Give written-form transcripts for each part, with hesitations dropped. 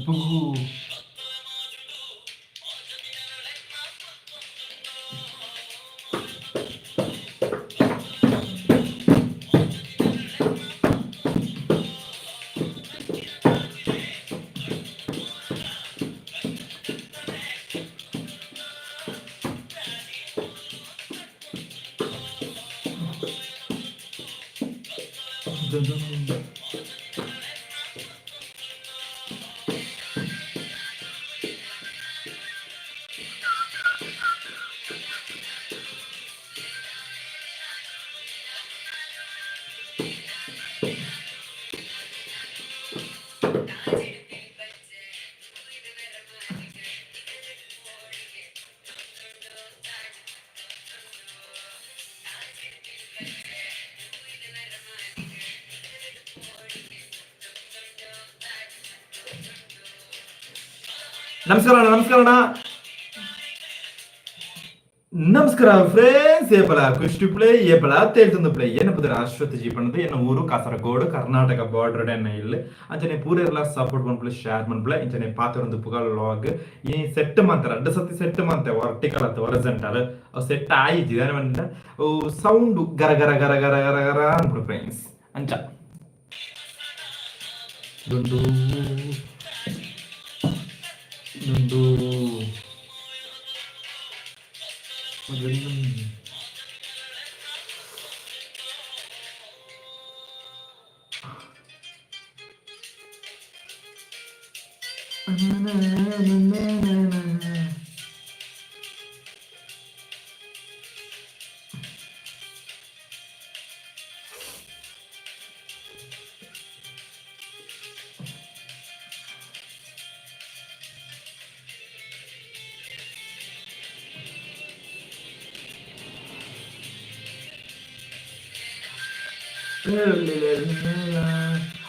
Ooh. ನಮಸ್ಕಾರ ನಮಸ್ಕಾರ ನಮಸ್ಕಾರ ಫ್ರೆಂಡ್ಸ್ ಏಪಲ ಕುಷ್ಟು ಪ್ಲೇ ಏಪಲ ತೇಳ್ತುಂದು ಪ್ಲೇ ಏನಪ್ಪದ ಅಶ್ವತ್ ಜಿ ಪಣ್ಣದು ಎನ್ನ ಊರು ಕಾಸರಗೋಡು ಕರ್ನಾಟಕ ಬಾರ್ಡರ್ ಎನ್ನ ಇಲ್ಲಿ ಅಂಚನೆ ಪೂರೆಲ್ಲ ಸಪೋರ್ಟ್ ಮನ್ಪ್ಲೆ ಶೇರ್ ಮನ್ಪ್ಲೆ ಇಂಚನೆ ಪಾತ್ರೊಂದು ಪುಗಲ್ ಲಾಗ್ ಈ ಸೆಟ್ ಮಾಡ್ತಾರೆ ಅಡ್ಡ ಸತಿ ಸೆಟ್ ಮಾಡ್ತೇವೆ ವರ್ಟಿಕಲ್ ಅಥವಾ ಹೊರಜೆಂಟಲ್ ಸೆಟ್ ಆಯ್ತು ಇದಾನೆ ಬಂದ ಸೌಂಡ್ ಗರ ಗರ ಗರ ಗರ ಗರ ಗರ ಅನ್ಬಿಡು ಫ್ರೆಂಡ್ಸ್ ಅಂಚ ದುಂಡು ದುಂಡು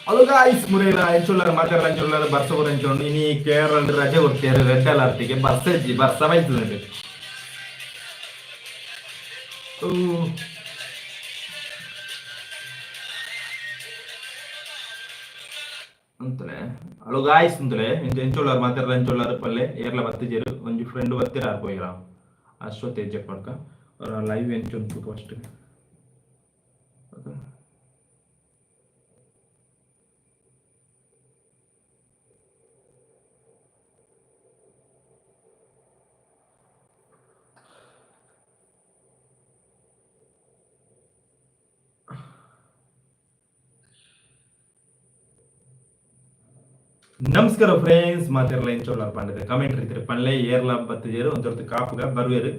Halo guys, mulai encular mater encular Barca berencon ini Kerala raja urtiar red alert ke Barca ji Barca main tuh nih. Untune. Halo guys, untune. Encular mater encular palle Kerala batti jeru onju friend batti rar poira. Ashwa tejak marka. Live encun tu post. ನಮಸ್ಕಾರ friends ಮಾತೆಲ್ಲ ಎಂಚೋಲಾರ್ ಪಂಡದೆ comment ರೀತಿರಿ ಪನ್ಲೆ ಏರ್ಲ ಬತ್ತಿಜೇರು ಒಂದೊರ್ದು ಕಾಪುಗ ಬರುವೇರು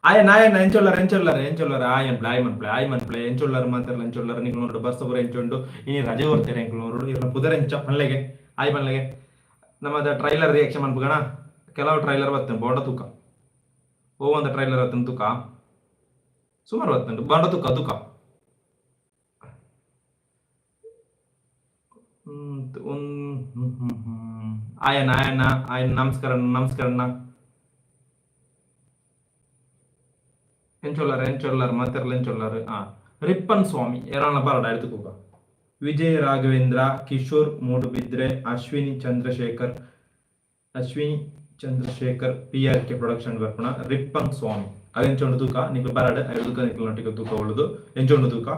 ಆಯನ್ ಎಂಚೊಲ್ಲರ್ ಆಯನ್ play ಎಂಚೊಲ್ಲರ್ ಮಾತೆಲ್ಲ ಎಂಚೊಲ್ಲರ್ ನಿಂಗಳು ಬರ್ಸಬರ ಎಂಚೊಂಡು ಇನಿ ರಜೆ ಹೊರ್ತಾರೆ ಎಂಕ್ಲೋರು ಇರ್ನ ಪುದರ್ ಎಂಚ ಪನ್ಲೆಗೆ ಆಯ್ ಪನ್ಲೆಗೆ ನಮ್ಮದ ಟ್ರೈಲರ್ ರಿಯಾಕ್ಷನ್ ಮಾಡ್ಬೇಕಣ ಕೆಲವು ಟ್ರೈಲರ್ ಬರ್ತೇನೆ ಬೋಂಡ ತೂಕ ಒಂದು ಟ್ರೈಲರ್ ಬರ್ತೇನೆ ತೂಕ ಸುಮಾರು ಬರ್ತೇನೆ ಬೋಂಡ ತೂಕ ಆಯನ ನಮಸ್ಕಾರ ಎಂಚೊಲ್ಲರ್ ಮಾತೆರ್ಲ ಎಂಚೊಲ್ಲರ್ ರಿಪ್ಪನ್ ಸ್ವಾಮಿ ಏರಾಣ ಬರಡ ಎಡ್ತುಕೋಗ ವಿಜಯ್ ರಾಘವೇಂದ್ರ ಕಿಶೋರ್ ಮೂಡುಬಿದ್ರೆ ಅಶ್ವಿನಿ ಚಂದ್ರಶೇಖರ್ PRK ಪ್ರೊಡಕ್ಷನ್ ಬರ್ಪಣ ರಿಪ್ಪನ್ ಸ್ವಾಮಿ ಅದು ಎಂಚೊಂಡು ತೂಕ ನಿಕ್ಲು ಬರಡ್ ಐದು ನಿಕ್ಲು ನಟಿಗೆ ತೂಕ ಉಳ್ದು ಎಂಚೊಂಡು ತೂಕ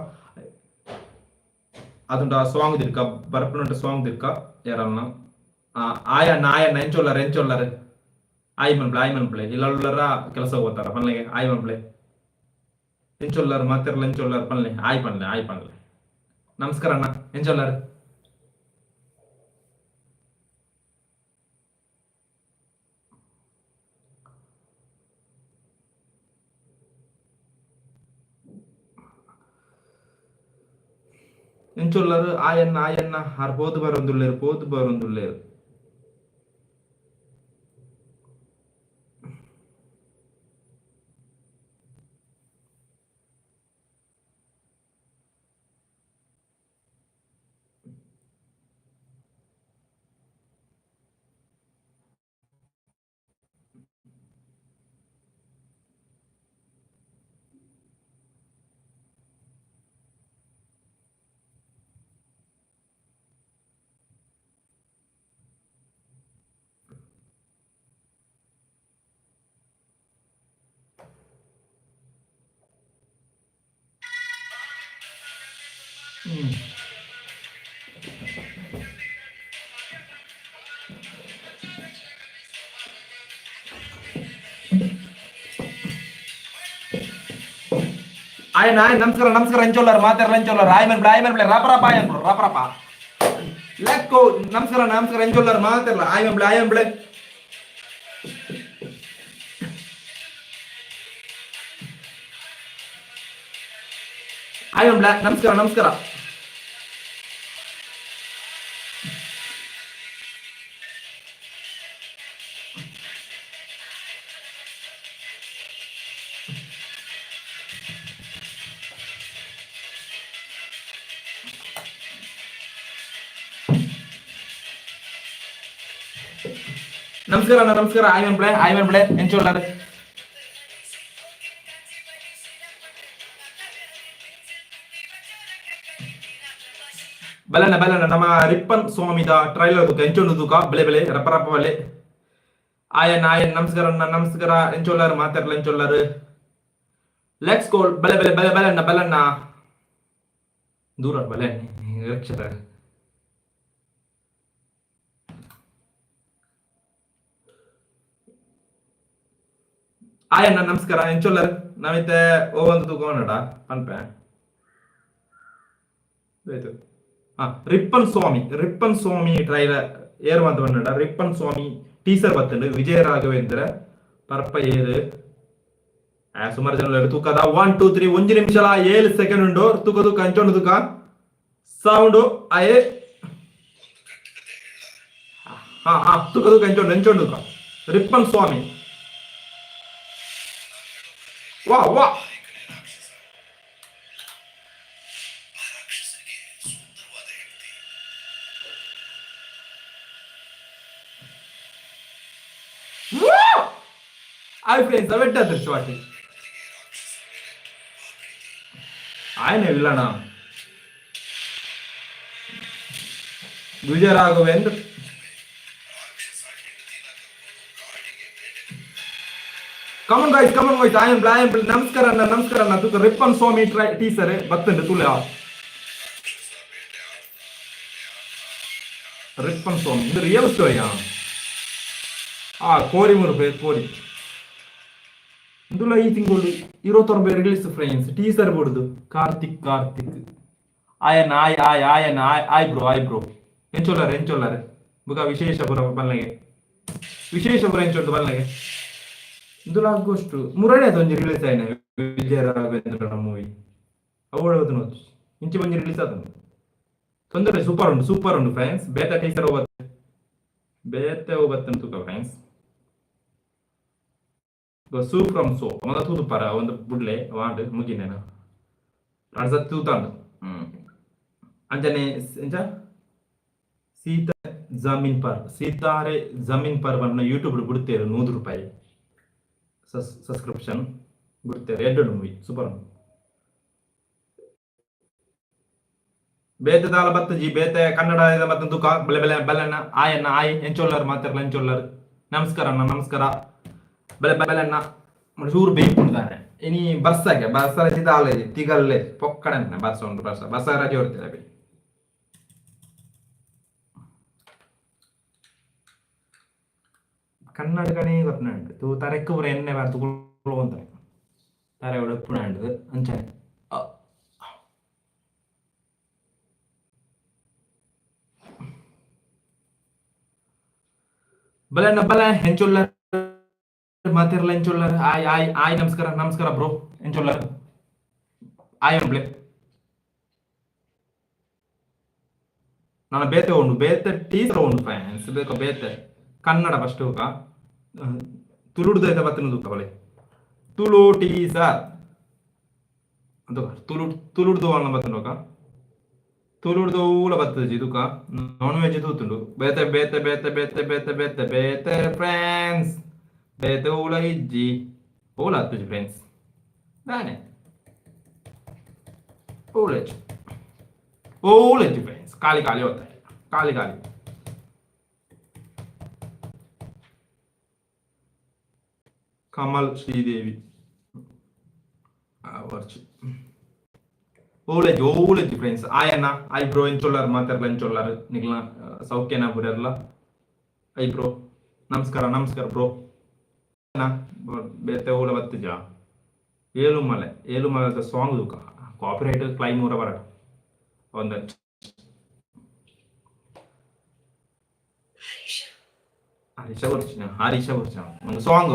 ಅದುಂಟ ಸಾಂಗ್ ದಿರ್ಕ ಬರ್ಪುನಂಟ ಸಾಂಗ್ ದಿರ್ಕ ಯಾರನ್ನ ಆಯನ್ನ ಎಂಚೊಲ್ಲರ್ ಆಯ್ ಮನ್ಪ್ಲೆ ಇಲ್ಲರ ಕೆಲಸ ಹೋಗ್ತಾರ ಪನ್ಲೆಗೆ ಆಯ್ ಮನ್ಪ್ಲೆ ಎಂಚೊಲ್ಲರ್ ಮಾತೆರ್ಲ ಎಂಚೊಲ್ಲರ್ ಪನ್ಲೆ ಆಯ್ ಪನ್ಲೆ ನಮಸ್ಕಾರ ಅಣ್ಣ ಎಂಚೊಲ್ಲರ್ ಎಂಚೊಲ್ಲರು ಆಯನ್ನ ಆರ್ ಪೋದು ಬರೊಂದುಲ್ಲೇರು ಹ್ಮ್ ఆయన ನಮಸ್ಕಾರ ನಮಸ್ಕಾರ ಎಂಚೋಲ್ಲಾರ ಮಾತಾಡಲ್ಲ ಎಂಚೋಲ್ಲಾರ ಆಯ್ ಮನ್ಬಿಳೆ ರಾಪರಪ್ಪ ಆಯ್ ಅನ್ಬಿಡು ರಾಪರಪ್ಪ ಲೆಕ್ಕೋ ನಮಸ್ಕಾರ ನಮಸ್ಕಾರ ಎಂಚೋಲ್ಲಾರ ಮಾತಾಡಲ್ಲ ಆಯ್ ಮನ್ಬಿಳೆ ಆಯ್ ಮನ್ಬಿಳೆ ನಮಸ್ಕಾರ ನಮಸ್ಕಾರ ನಮಸ್ಕಾರ ನಮಸ್ಕಾರ ಆಯ್ ಮನ್ಬಿಳೆ ಎಂಚೋಲ್ಲಾರ ಬಲನ ನಮ್ಮ ರಿಪ್ಪನ್ ಸ್ವಾಮಿದ ಟ್ರೈಲರ್ ಎಂಚೊಂದು ತೂಕ ಬೆಳೆ ರಪ್ಪ ಬಲೆ ಆಯನ್ ನಮಸ್ಕಾರ ಎಂಚೊಲ್ಲಾರು ಮಾತಾಡಲ್ಲ ಎಂಚೊಲ್ಲಾರು ಲೆಟ್ಸ್ ಗೋ ಬಲನ್ನ ದೂರ ಬಲೆ ರಕ್ಷಕ ಆಯಣ್ಣ ನಮಸ್ಕಾರ ಎಂಚೊಲ್ಲರ್ ನಾವಿತ್ತೆ ಒಂದು ತೂಕೋನಡ ಪನ್ಪೆ ಆಯ್ತು ರಿಪ್ಪನ್ ಸ್ವಾಮಿ ಟ್ರೈಲರ್ ಏರ್ ಅಂತ ಬಂದ ರಿಪ್ಪನ್ ಸ್ವಾಮಿ ಟೀಸರ್ ಬತ್ತಂಡು ವಿಜಯ ರಾಘವೇಂದ್ರ ಪರ್ಪ ಏರು ಸುಮಾರು ಜನ ತೂಕದ 1 2 3 1 ನಿಮಿಷ 7 ಸೆಕೆಂಡ್ ಉಂಡು ತೂಕ ಅಂಚೊಂಡು ತೂಕ ಸೌಂಡು ಅಯೇ ತೂಕ ಅಂಚೊಂಡು ತೂಕ ರಿಪ್ಪನ್ ಸ್ವಾಮಿ ವಾ ಹಾಯ್ ಫ್ರೆಂಡ್ಸ್ ಅವೆಟ್ಟಾದ್ರೆ ಶಾರ್ಟಿ ಆಯ್ನೆ ವಿಲ್ಲಣ ವಿಜಯ ರಾಘವೇಂದ್ರ ಕಮನ್ ಗೈಸ್ ಆಯಂ ನಮಸ್ಕಾರ ಅಣ್ಣ ತೂಕ ರಿಪ್ಪನ್ ಸ್ವಾಮಿ ಟೀಸರ್ ಬತ್ತಂಡು ತುಳ ರಿಪ್ಪನ್ ಸ್ವಾಮಿ ಇದು ರಿಯಲ್ ಸ್ಟೋರಿಯಾ ಕೋರಿ ಮುರುಪೆ ಕೋರಿ ಇಂದುಲ ಈ ತಿಂಗಳು 29 ರಿಲೀಸ್ ಫ್ರೆಂಡ್ಸ್ ಟೀಸರ್ ಬಿಡುದು ಕಾರ್ತಿಕ್ ಆಯನ್ ಆಯ್ ಬ್ರೋ ಎಂಚೊಲ್ಲಾರೆ ಬುಗ ವಿಶೇಷಪುರ ಎಂಚೊಲ್ದು ಬಲ್ಲಗೆ ಇಂದುಲ ಆಗೋಷ್ಟು ಮುರಡೆ ಒಂಜಿ ರಿಲೀಸ್ ಆಯ್ನ ವಿಜಯ ರಾಘವೇಂದ್ರ ಮೂವಿ ಅವಳು ನೋಡು ಇಂಚೆ ಒಂಜಿ ರಿಲೀಸ್ ಆದ ತೊಂದರೆ ಸೂಪರ್ ಉಂಡು ಫ್ರೆಂಡ್ಸ್ ಬೇತ ಟೀಸರ್ ಹೋಗತ್ತಂತ ತೂಕ ಫ್ರೆಂಡ್ಸ್ ಸೂ ಫ್ರಮ್ ಸೋ ಮೊದ ತೂದು ಪರ ಒಂದು ಬುಡ್ಲೆ ವಾಂಡ್ ಮುಗಿನೇನ ಅಡ್ಸ ತೂತಾಂಡು ಅಂಜನೆ ಎಂಚ ಸೀತಾರೆ ಜಮೀನ್ ಪರ್ ಬಣ್ಣ ಯೂಟ್ಯೂಬ್ ಬಿಡ್ತೇರು ₹100 ಸಬ್ಸ್ಕ್ರಿಪ್ಷನ್ ಬಿಡ್ತೇರು 2 ಮೂವಿ ಸೂಪರ್ ಬೇತೆ ದಾಲ ಬತ್ತಜಿ ಬೇತೆ ಕನ್ನಡ ಬತ್ತ ತೂಕ ಬೆಲೆ ಆಯ್ ಎಂಚೊಲ್ಲರ್ ಮಾತಾಡಲ್ಲ ಎಂಚೊಲ್ಲರ್ ನಮಸ್ಕಾರ ಬೆಲೆನ್ನ ಚೂರು ಬೇಯ್ಕೊಂಡಿದ್ದಾನೆ ಇನಿ ಬಸ್ಸರ ಸಿದಾಲೆ ತಿಗಲ್ಲೆ ಪೊಕ್ಕಡನ್ನ ಬಸ್ ರಜೆ ಹೊಡ್ತಿಲ್ಲ ಕನ್ನಡಗನೇ ಗೊತ್ತುಂಟು ತೂ ತರೆಕ್ಕೆ ಪೂರ ಎಣ್ಣೆ ಬರ್ತು ಅಂತಾರೆ ತರೆ ಉಡುಪುಣಂಡು ಅಂಚಾನೆ ಬಲೆ ಹೆಂಚೊಲ್ಲ ಮಾತಿರಲ್ಲ ಎಂಚೊಲ್ಲರ್ ಆಯ್ ನಮಸ್ಕಾರ ಬ್ರೋ ಎಂಚೊಲ್ಲರ್ ಆಯ್ ಅಂಬ್ಲೆ ನಾನು ಬೇತೆ ಟೀಸರ್ ಉಂಡು ಫ್ಯಾನ್ಸ್ ಬೇಕು ಬೇತೆ ಕನ್ನಡ ಫಸ್ಟ್ ಹೋಗ ತುಳುಡ್ದು ಐತೆ ಬತ್ತಿನ ತೂಕ ಬಲೆ ತುಳು ಟೀಸರ್ ಅದು ತುಳುಡ್ದು ಅನ್ನ ಬತ್ತಿನ ಹೋಗ ತುಳುಡ್ದು ಊಲ ಬತ್ತಜಿ ತೂಕ ನಾನ್ ವೆಜ್ ತೂತುಂಡು ಬೇತೆ ಫ್ರೆಂಡ್ಸ್ ಬೇತೆ ಊಲ ಇಜ್ಜಿ ಊಲ ಹತ್ತುಜಿ ಫ್ರೆಂಡ್ಸ್ ದಾನೆ ಊಳೆಜ್ಜಿ ಫ್ರೆಂಡ್ಸ್ ಖಾಲಿ ಹೋಗ್ತಾರೆ ಖಾಲಿ ಕಮಲ್ ಶ್ರೀದೇವಿ ವರ್ಚು ಓಲೆಜ್ ಫ್ರೆಂಡ್ಸ್ ಆಯಣ್ಣ ಐ ಬ್ರೋ ಎಂಚೊಲ್ಲಾರು ಮಾತಾಡ್ಲ ಎಂಚೊಲ್ಲಾರು ನಿಗ್ಲ ಸೌಖ್ಯನಾ ಬುರಲ್ಲ ಐ ಬ್ರೋ ನಮಸ್ಕಾರ ಬ್ರೋ ಬೇತೆ ಓಲೆ ಬತ್ತಿಜ ಏಳುಮಲೆ ಸಾಂಗ್ ದುಃಖ ಕಾಪಿರೈಟ್ ಕ್ಲೈಮ್ ಊರ ಬರ ಒಂದು ಹರೀಶ ಬರ್ಚಿನ ಒಂದು ಸಾಂಗ್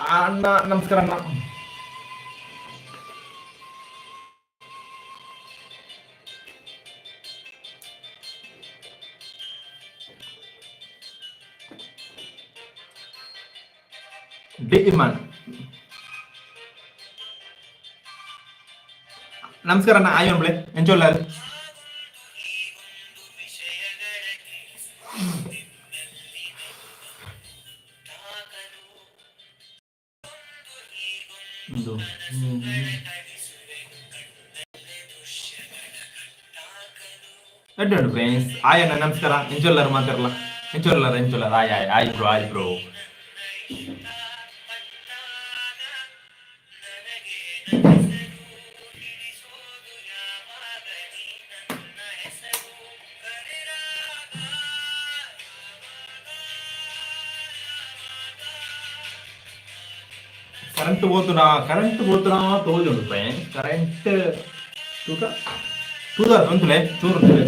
ಅಣ್ಣ ನಮಸ್ಕಾರ ಅಣ್ಣ ಡಿಮಾನ್ ನಮಸ್ಕಾರ ಅಣ್ಣ ಆಯ್ ಒನ್ಬ್ಲೆ ಎಂಚೊಲ್ಲಾರು ಎಡ್ಡು ಫ್ರೆಂಡ್ಸ್ ಆಯಣ್ಣ ನಮಸ್ಕಾರ ಎಂಚೊಲ್ಲಾರು ಮಾತಾಡಲ್ಲ ಎಂಚೊಲ್ಲಾರು ಆಯ್ ಬ್ರೋ కరెంట్ పోతున్నా తోజుండు ఫ్రెండ్స్ కరెంట్ చూడాలి ఉంచులే చూడండి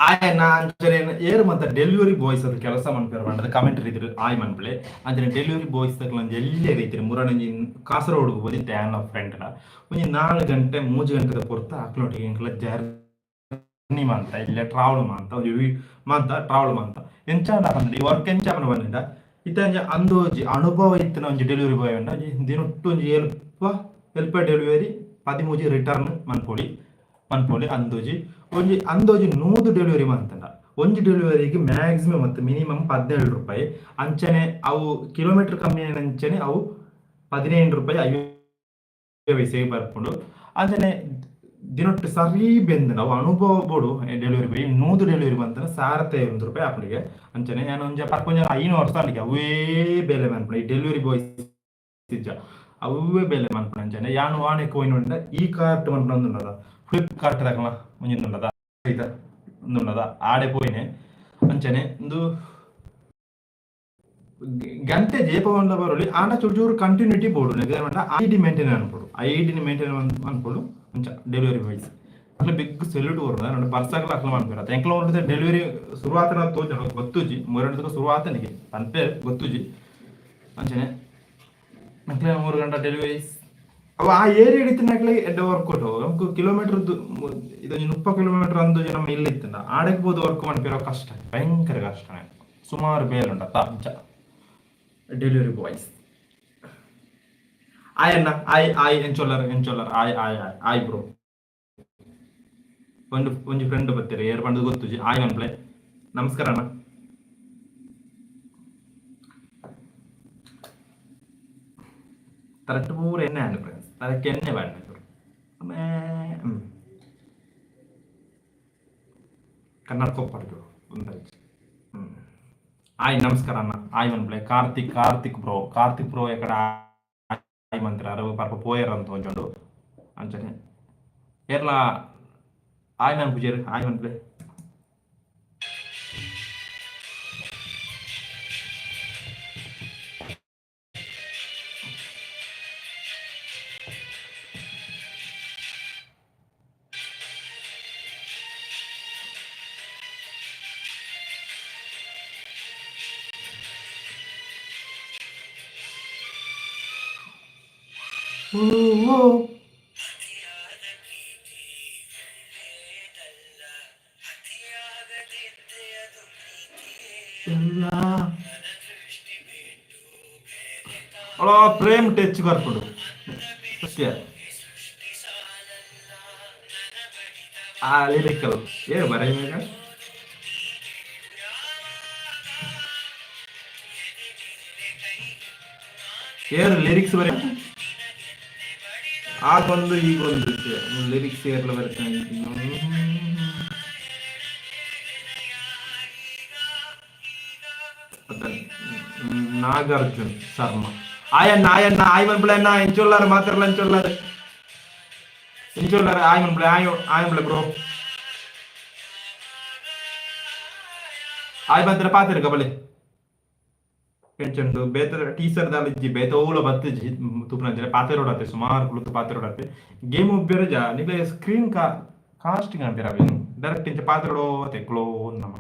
ಆಯನ ಅಂಚನೆ ಏರು ಮತ್ತೆ ಡೆಲಿವರಿ ಬಾಯ್ಸ್ ಅದು ಕೆಲಸ ಮಾಡ್ತಾರೆ ಅದು ಕಮೆಂಟ್ ರೀತಿರು ಆಯ್ ಮನ್ಪಲೆ ಅಂಚನೆ ಡೆಲಿವರಿ ಬಾಯ್ಸ್ ತಕ್ಲಂಜ ಎಲ್ಲೇ ರೀತಿರು ಮುರಣಿ ಕಾಸರಗೋಡು ಬಂದಿತ್ತೆ ಆಯನ ಫ್ರೆಂಡ್ಲ ಒಂಜಿ 4 ಗಂಟೆ 3 ಗಂಟೆದ ಪೊರ್ತ ಅಕ್ಲೊಟ್ಟಿಗೆ ಎಂಕ್ಲ ಜರ್ನಿ ಮಂತ ಇಲ್ಲೇ ಟ್ರಾವೆಲ್ ಮಂತ ಟ್ರಾವೆಲ್ ಮಂತ ಎಂಚಾಂಡ ಬಂದ ಈ ವರ್ಕ್ ಎಂಚಾಪನ ಬಂದಿದ್ದ ಇತ್ತಂಜ ಅಂದೋಜಿ ಅನುಭವ ಇತ್ತಿನ ಒಂಜಿ ಡೆಲಿವರಿ ಬಾಯ್ ಉಂಡ ದಿನೊಟ್ಟು ಒಂಜಿ ಎಲ್ಪ ಡೆಲಿವರಿ 13 ರಿಟರ್ನ್ ಮನ್ಪೊಲಿ ಅಂದೋಜಿ 100 ಡೆಲಿವರಿ ಮಂತಂಡ ಒಂಜಿ ಡೆಲಿವರಿಗೆ ಮ್ಯಾಕ್ಸಿಮಮ್ ಮತ್ತು ಮಿನಿಮಮ್ 17 ರೂಪಾಯಿ ಅಂಚನೆ ಅವು ಕಿಲೋಮೀಟರ್ ಕಮ್ಮಿ ಅಂಚನೆ ಅವು 15 ರೂಪಾಯಿ ಅಯ್ಯೋ ಪೈಸೆಗೆ ಬರ್ಕೊಂಡು ಅಂಚನೆ ದಿನೊಟ್ಟು ಸರಿ ಬೆಂದ ನಾವು ಅನುಭವ ಬೋಡು ಡೆಲಿವರಿ ಬಾಯ್ 100 ಡೆಲಿವರಿ ಬಂತಂದ್ರೆ 1500 ರೂಪಾಯಿ ಆಪಣಿಗೆ ಅಂಚನೆ ನಾನು ಒಂಜ ಪರ್ಕೊಂಜ 5 ವರ್ಷ ಅಲ್ಲಿಗೆ ಅವೇ ಬೆಲೆ ಮನ್ಪಣ ಈ ಡೆಲಿವರಿ ಬಾಯ್ಸ್ ಇಜ್ಜ ಅವೇ ಬೆಲೆ ಮನ್ಪಣ ಅಂಚನೆ ಯಾನು ವಾಣೆ ಕೋಯಿನ ಈ ಕಾರ್ಟ್ ಮನ್ಪಣ ಒಂದುಂಡದ ಫ್ಲಿಪ್ಕಾರ್ಟ್ ತಕಲ ಮುಂಜಿಂದುಂಡದ ಒಂದುಂಡದ ಆಡೆ ಪೋಯಿನೆ ಅಂಚನೆ ಒಂದು ಗಂಟೆ ಜೇಪವಂಡ ಬರೋಲಿ ಆಂಡ ಚೂರು ಕಂಟಿನ್ಯೂಟಿ ಬೋಡು ಐಡಿ ಮೇಂಟೈನ್ ಅನ್ಪೋಡು ಅಂಚ ಡೆಲಿವರಿ ಬಾಯ್ಸ್ ಅಟ್లా ಬಿಗ್ ಸೆಲ್ಯೂಟ್ ಬರೋದು ನನ್ನ ಬರ್ಸಾಗಲ ಅಕ್ಲ ಮಾಡ್ತಾರೆ ಎಂಕ್ಲ ಹೊರಡಿದೆ ಡೆಲಿವರಿ ಶುರುವಾತ ತೋಜ ಗೊತ್ತುಜಿ ಮೂರಡಿದ ಶುರುವಾತನಿಗೆ ಅನ್ಪೇ ಗೊತ್ತುಜಿ ಅಂಚನೆ ಅಕ್ಲ 3 ಗಂಟೆ ಡೆಲಿವರೀಸ್ ಅವ ಆ ಏರಿಯಾ ಹಿಡಿತಿನಾಗ್ಲಿ ಎಡ್ಡ ವರ್ಕೌಟ್ ನಮ್ಗೆ ಕಿಲೋಮೀಟರ್ ಇದೊಂದು 30 ಕಿಲೋಮೀಟರ್ ಅಂದು ನಮ್ಮ ಇಲ್ಲಿ ಇತ್ತಂದ ಆಡಕ್ಬೋದು ವರ್ಕ್ ಮಾಡ್ತಿರೋ ಕಷ್ಟ ಭಯಂಕರ ಕಷ್ಟ ಸುಮಾರು ಬೇಲುಂಡ ತಾಂಚ ಡೆಲಿವರಿ ಬಾಯ್ಸ್ ಆಯಣ್ಣ ಆಯ್ ಎಂಚೊಲ್ಲರ್ ಆಯ್ ಬ್ರೋ ಒಂಜಿ ಫ್ರೆಂಡ್ ಬರ್ತೀರಿ ಏರ್ ಬಂದು ಗೊತ್ತುಜಿ ಆಯ್ ಅನ್ಪ್ಲೆ ನಮಸ್ಕಾರ ಅಣ್ಣ കറക്റ്റ് പൂര തന്നെയാണ് ഫ്രണ്ട്സ് അതൊക്കെ എന്നെ വേണ്ടത് ಕನ್ನಡಕ್ಕೆ ಪಡ್ದು ಆಯ್ ನಮಸ್ಕಾರ ಅಣ್ಣ ಆಯ್ ಮನ್ಪ್ಲೆ ಕಾರ್ತಿಕ್ ಬ್ರೋ ಎಕಡೆ ಆಯ್ ಮಂತ್ರ ಅರವ ಪಾಪ ಪೋಯರ್ ಅಂತ ಒಂಜೊಂಡು ಅಂಚನೆ ಏರ್ಲ ಆಯ್ ಮನ್ ಪೂಜಾರಿ ಆಯ್ ಮನ್ಪ್ಲೆ ಓ ಓ ಎಲ್ಲ ಅಲ್ಲ ಪ್ರೇಮ್ ಟಚ್ ಬರ್ಕೊಡು ಸತ್ಯ ಆ ಲಿರಿಕಲ್ ಏನು ಬರೆಯುವಾಗ ಏನು ಲಿರಿಕ್ಸ್ ಬರೆಯ ಆಗೊಂದು ಈಗೊಂದು ಲಿರಿಕ್ಸ್ ಏರ್ಲ ಬರ್ತಾನೆ నాగార్జున్ శర్మ ఆయన్న ఆయన్న ఆయమన్ బిళ్ళ అన్న ఎంచున్నారు మాత్రలు ఎంచున్నారు ఎంచున్నారు ఆయమన్ బిళ్ళ ఆయన బిళ్ళ బ్రో ఆయమంతర పాతిరు కబలి పెంచండు ಬೇತರ ಟೀಸರ್ ದಾಲಿಜ್ಜಿ ಬೇತ ಓಲ ಬತ್ತಿಜ್ಜಿ ತುಪ್ನಂಜನೆ ಪಾತೆರೋಡತ್ತೆ ಸುಮಾರು ಕುಳಿತು ಪಾತೆರೋಡತ್ತೆ ಗೇಮ್ ಒಬ್ಬೆರಜ ನಿಬೆ ಸ್ಕ್ರೀನ್ ಕಾಸ್ಟಿಂಗ್ ಅಂತೀರ ಅವೇನು ಡೈರೆಕ್ಟ್ ಇಂಚ ಪಾತೆರೋಡೋ ತೆಕ್ಲೋ ನಮ್ಮ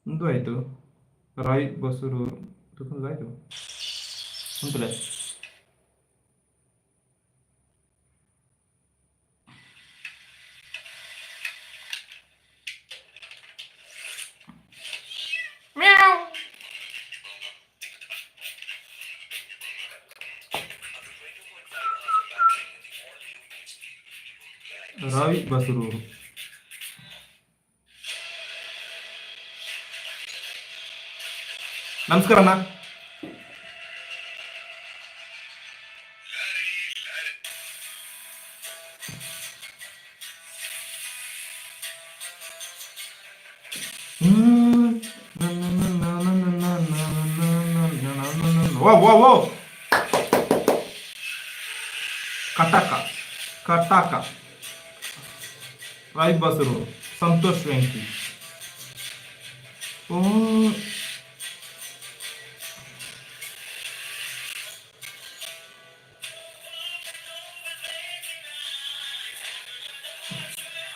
ಒಂದು ಆಯ್ತು ರಾಯ್ ಬಸೂರು ತುಕುಂದು ಆಯ್ತು ಉಂಟುಲೆ ರಾಯ್ ಬಸೂರು ನಮಸ್ಕಾರ ಅಣ್ಣ ಓ ಓ ಓ ಕಟಕ ಕಟಕ ರಾಯ್ ಬಸೂರು ಸಂತೋಷ್ ವೆಂಕಿ ಓ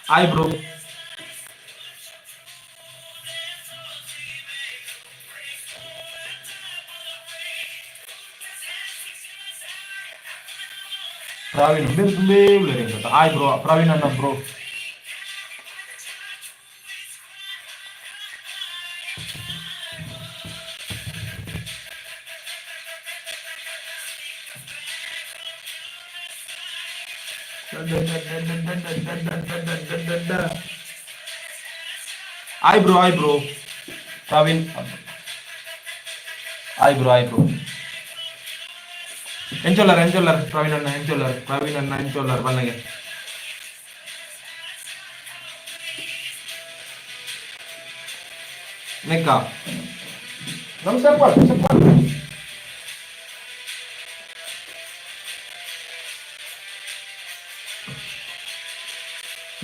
ಹಾಯ್ ಬ್ರೋ ಪ್ರವೀಣ್ ಬೇರೆ ತುಂಬೇ ಉಳ್ಳೇರಿ ಅಂತ ಹಾಯ್ ಬ್ರೋ ಪ್ರವೀಣ್ ಅಣ್ಣ bro hi bro Praveen hi bro ಎಂಚೊಲ್ಲರ್ ಪ್ರವೀಣ್ ಅಣ್ಣ ಎಂಚೊಲ್ಲರ್ ಬನ್ನಗೆ ನೆಕ್ಕ ನಮ್ ಸಪ್ಪಲ್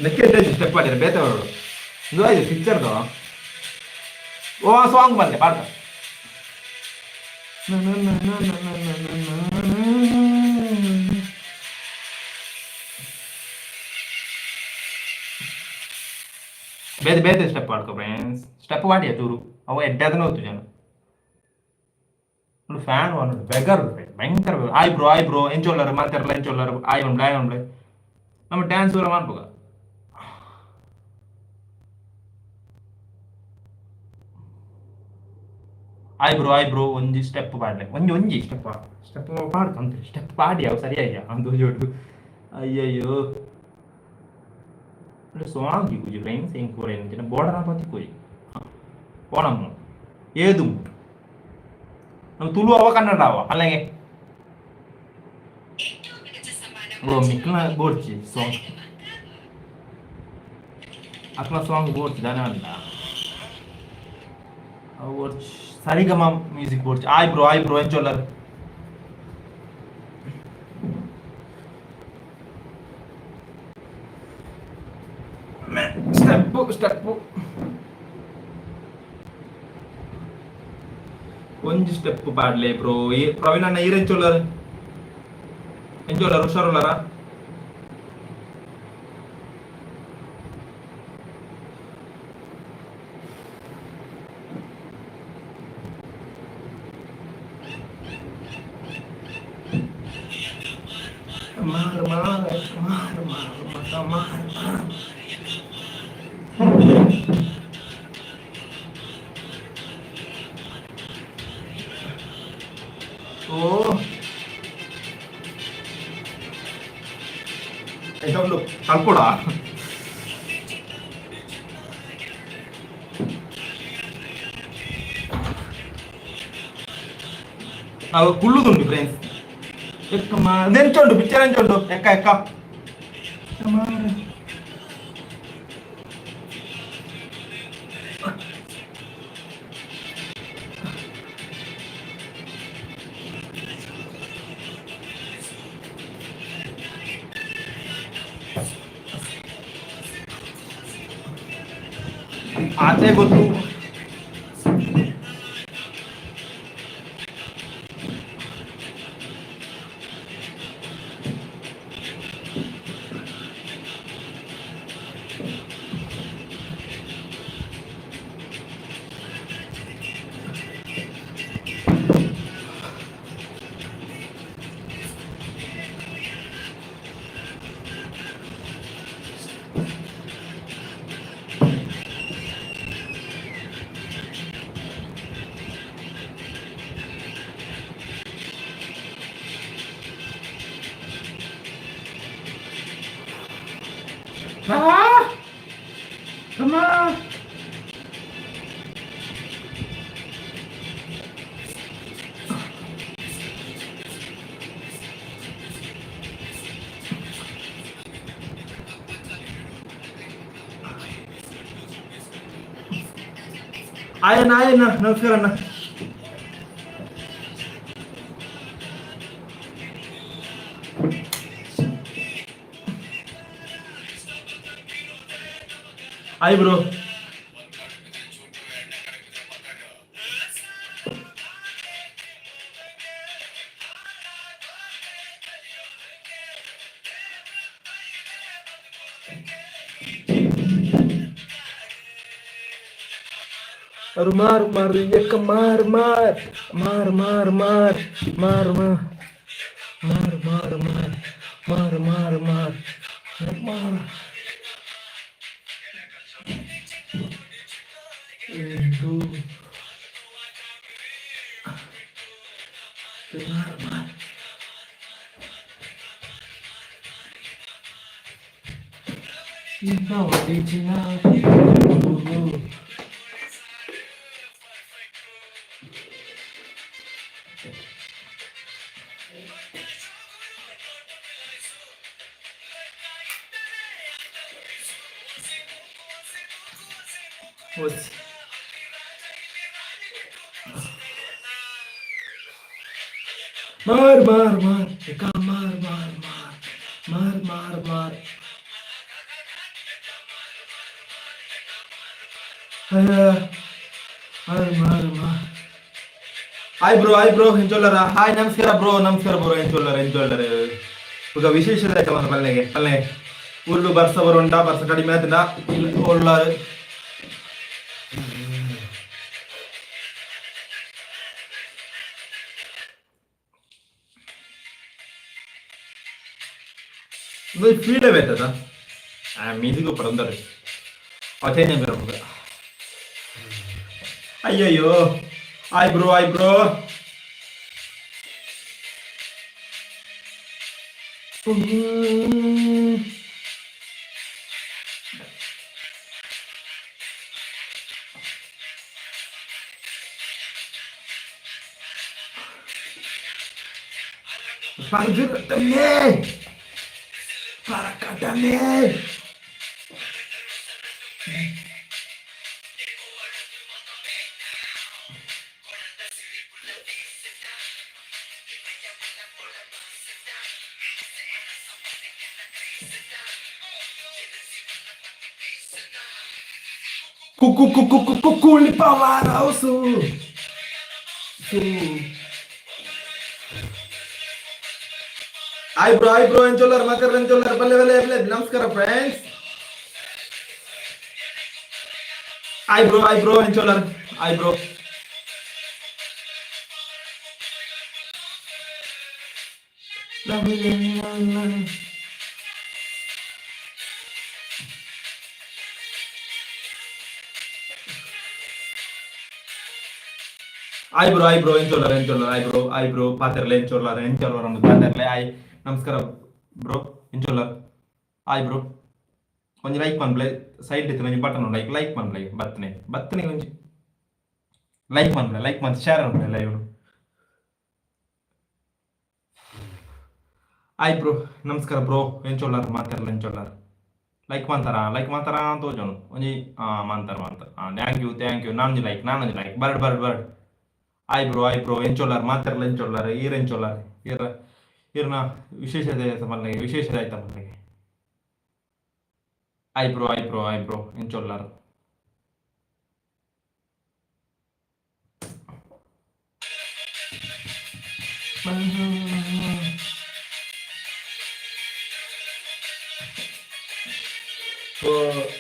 ನೆಕ್ಕೆ ಸ್ಟೆಪ್ ಮಾಡಿದ್ರೆ ಬೇತವರು ಇದು ಆಯ್ತು ಪಿಕ್ಚರ್ದು ಓ ಸಾಂಗ್ ಬಂದೆ ಪಾಡ್ತ ಬೇತೆ ಸ್ಟೆಪ್ ಆಡ್ಕೊ ಫ್ರೆಂಡ್ಸ್ ಸ್ಟೆಪ್ ಮಾಡಿಯ ಚೂರು ಅವ ಎಡ್ಡದನ್ನ ಹೋಗ್ತು ಜನ ಫ್ಯಾನ್ ಅನ್ನೋದು ಬೆಗರ್ ಭಯಂಕರ ಆಯ್ ಬ್ರೋ ಎಂಚೋಲ್ಲರು ಮಾತಾಡಲ್ಲ ಎಂಚೋಲ್ಲರು ಆಯ್ ಒನ್ಬ್ಲೆ ನಮ್ಮ ಡ್ಯಾನ್ಸ್ ಎಲ್ಲ ಮಾಡ್ಬೋಗ ಆಯ್ ಬ್ರೋ ಒಂಜಿ ಸ್ಟೆಪ್ ಪಾಡ್ಲೆ ಒಂಜಿ ಸ್ಟೆಪ್ ಪಾಡ್ಕಂತ ಸ್ಟೆಪ್ ಪಾಡಿ ಅವು ಸರಿಯಾಗಿ ಅಂದು ಜೋಡು ಅಯ್ಯಯ್ಯೋ ಸಾಂಗ್ ಕುಜಿ ಫ್ರೆಂಡ್ಸ್ ಹೆಂಗೆ ಕೂರ ಏನು ಬೋರ್ಡರ್ ಹಾಕೋತಿ ಕುಜಿ ಓಣಮ್ಮ ಏದು ನಮ್ಮ ತುಳು ಅವ ಕನ್ನಡ ಅವ ಅಲ್ಲಗೆ ಓ ಮಿಕ್ಲ ಬೋರ್ಚಿ ಸಾಂಗ್ ಅಕ್ಲ ಸಾಂಗ್ ಬೋರ್ಚಿ ದಾನ ಅಲ್ಲ ಬೋರ್ಚ್ ಸರಿಗಮ ಮ್ಯೂಸಿಕ್ ಬೋರ್ಚ್ ಆಯ್ ಬ್ರೋ ಎಂಚೋಲ್ಲರ್ ಸ್ಟೆಪ್ಪು ಒಂಜಿ ಸ್ಟೆಪ್ ಪಾಡ್ಲೆ ಬ್ರೋ ಪ್ರವೀಣ್ ಅಣ್ಣ ಎಂಚೋಲ್ಲರ್ ಹುಷಾರುಳ್ಳಾರ Mar, mar, mar, mar, mar, mar. Oh, itu lu kalpura. Aku kulu tuh friends. Kemana? Dan condo bicara condo. Eka eka. Kemana? Ate gue tuh. Ah, kemana? Ayo nah, namaskar nah. Ayo bro. Mar mar ya kemar mar mar mar mar mar mar mar mar mar mar mar mar itu mar mar ini original. What's mar mar mar eka mar mar mar mar mar mar mar mar. Hi bro enjollera. Hi namaskara bro enjollera. ఒక విశేషత మన పల్లె ఊర్లు బర్స బరుంట బర్స ಕಡಿಮೆ ಆತನ ಒಳ್ಳ feel ಆಯ್ತದ ಮೀದಿಗೂ ಪರಂದರೆ ಅದೇನೇ ಬರಬಹುದು. ಅಯ್ಯಯ್ಯೋ ಆಯ್ bro para kadame. Kuli pawarausu. Hi bro enjoller makar enjoller balle namaskara friends. Hi bro enjoller. Hi bro. Ay bro, ay bro, paterle, encholar, paterle, ay, namaskara, bro, encholar, ay bro, கொஞ்சம் like பண்ணல side எடுத்து கொஞ்சம் button like பண்ணல பத்தனை கொஞ்சம் like பண்ணல share பண்ணல live ay bro ನಮಸ್ಕಾರ bro ಏನ್ ಚೊಲ್ಲಾರ ಮಾತಾರಲ್ಲ ಏನ್ ಚೊಲ್ಲಾರ ಲೈಕ್ ಮಾಡ್ತಾರಾ ತೋಜೋನು ಒಂಜಿ ಮಾಡ್ತಾರ ಥ್ಯಾಂಕ್ ಯು ನಾನು ಲೈಕ್ ಬರ್ಡ್ ay bro ಏನ್ ಚೊಲ್ಲಾರ ಮಾತಾರಲ್ಲ ಏನ್ ಚೊಲ್ಲಾರ ಈರೇನ್ ಚೊಲ್ಲಾರ ಈರ ಈರ್ನ ವಿಶೇಷತೆ ಆಯ್ತಾ ಮಲ್ಲಿಗೆ ay bro ಏನ್ ಚೊಲ್ಲಾರ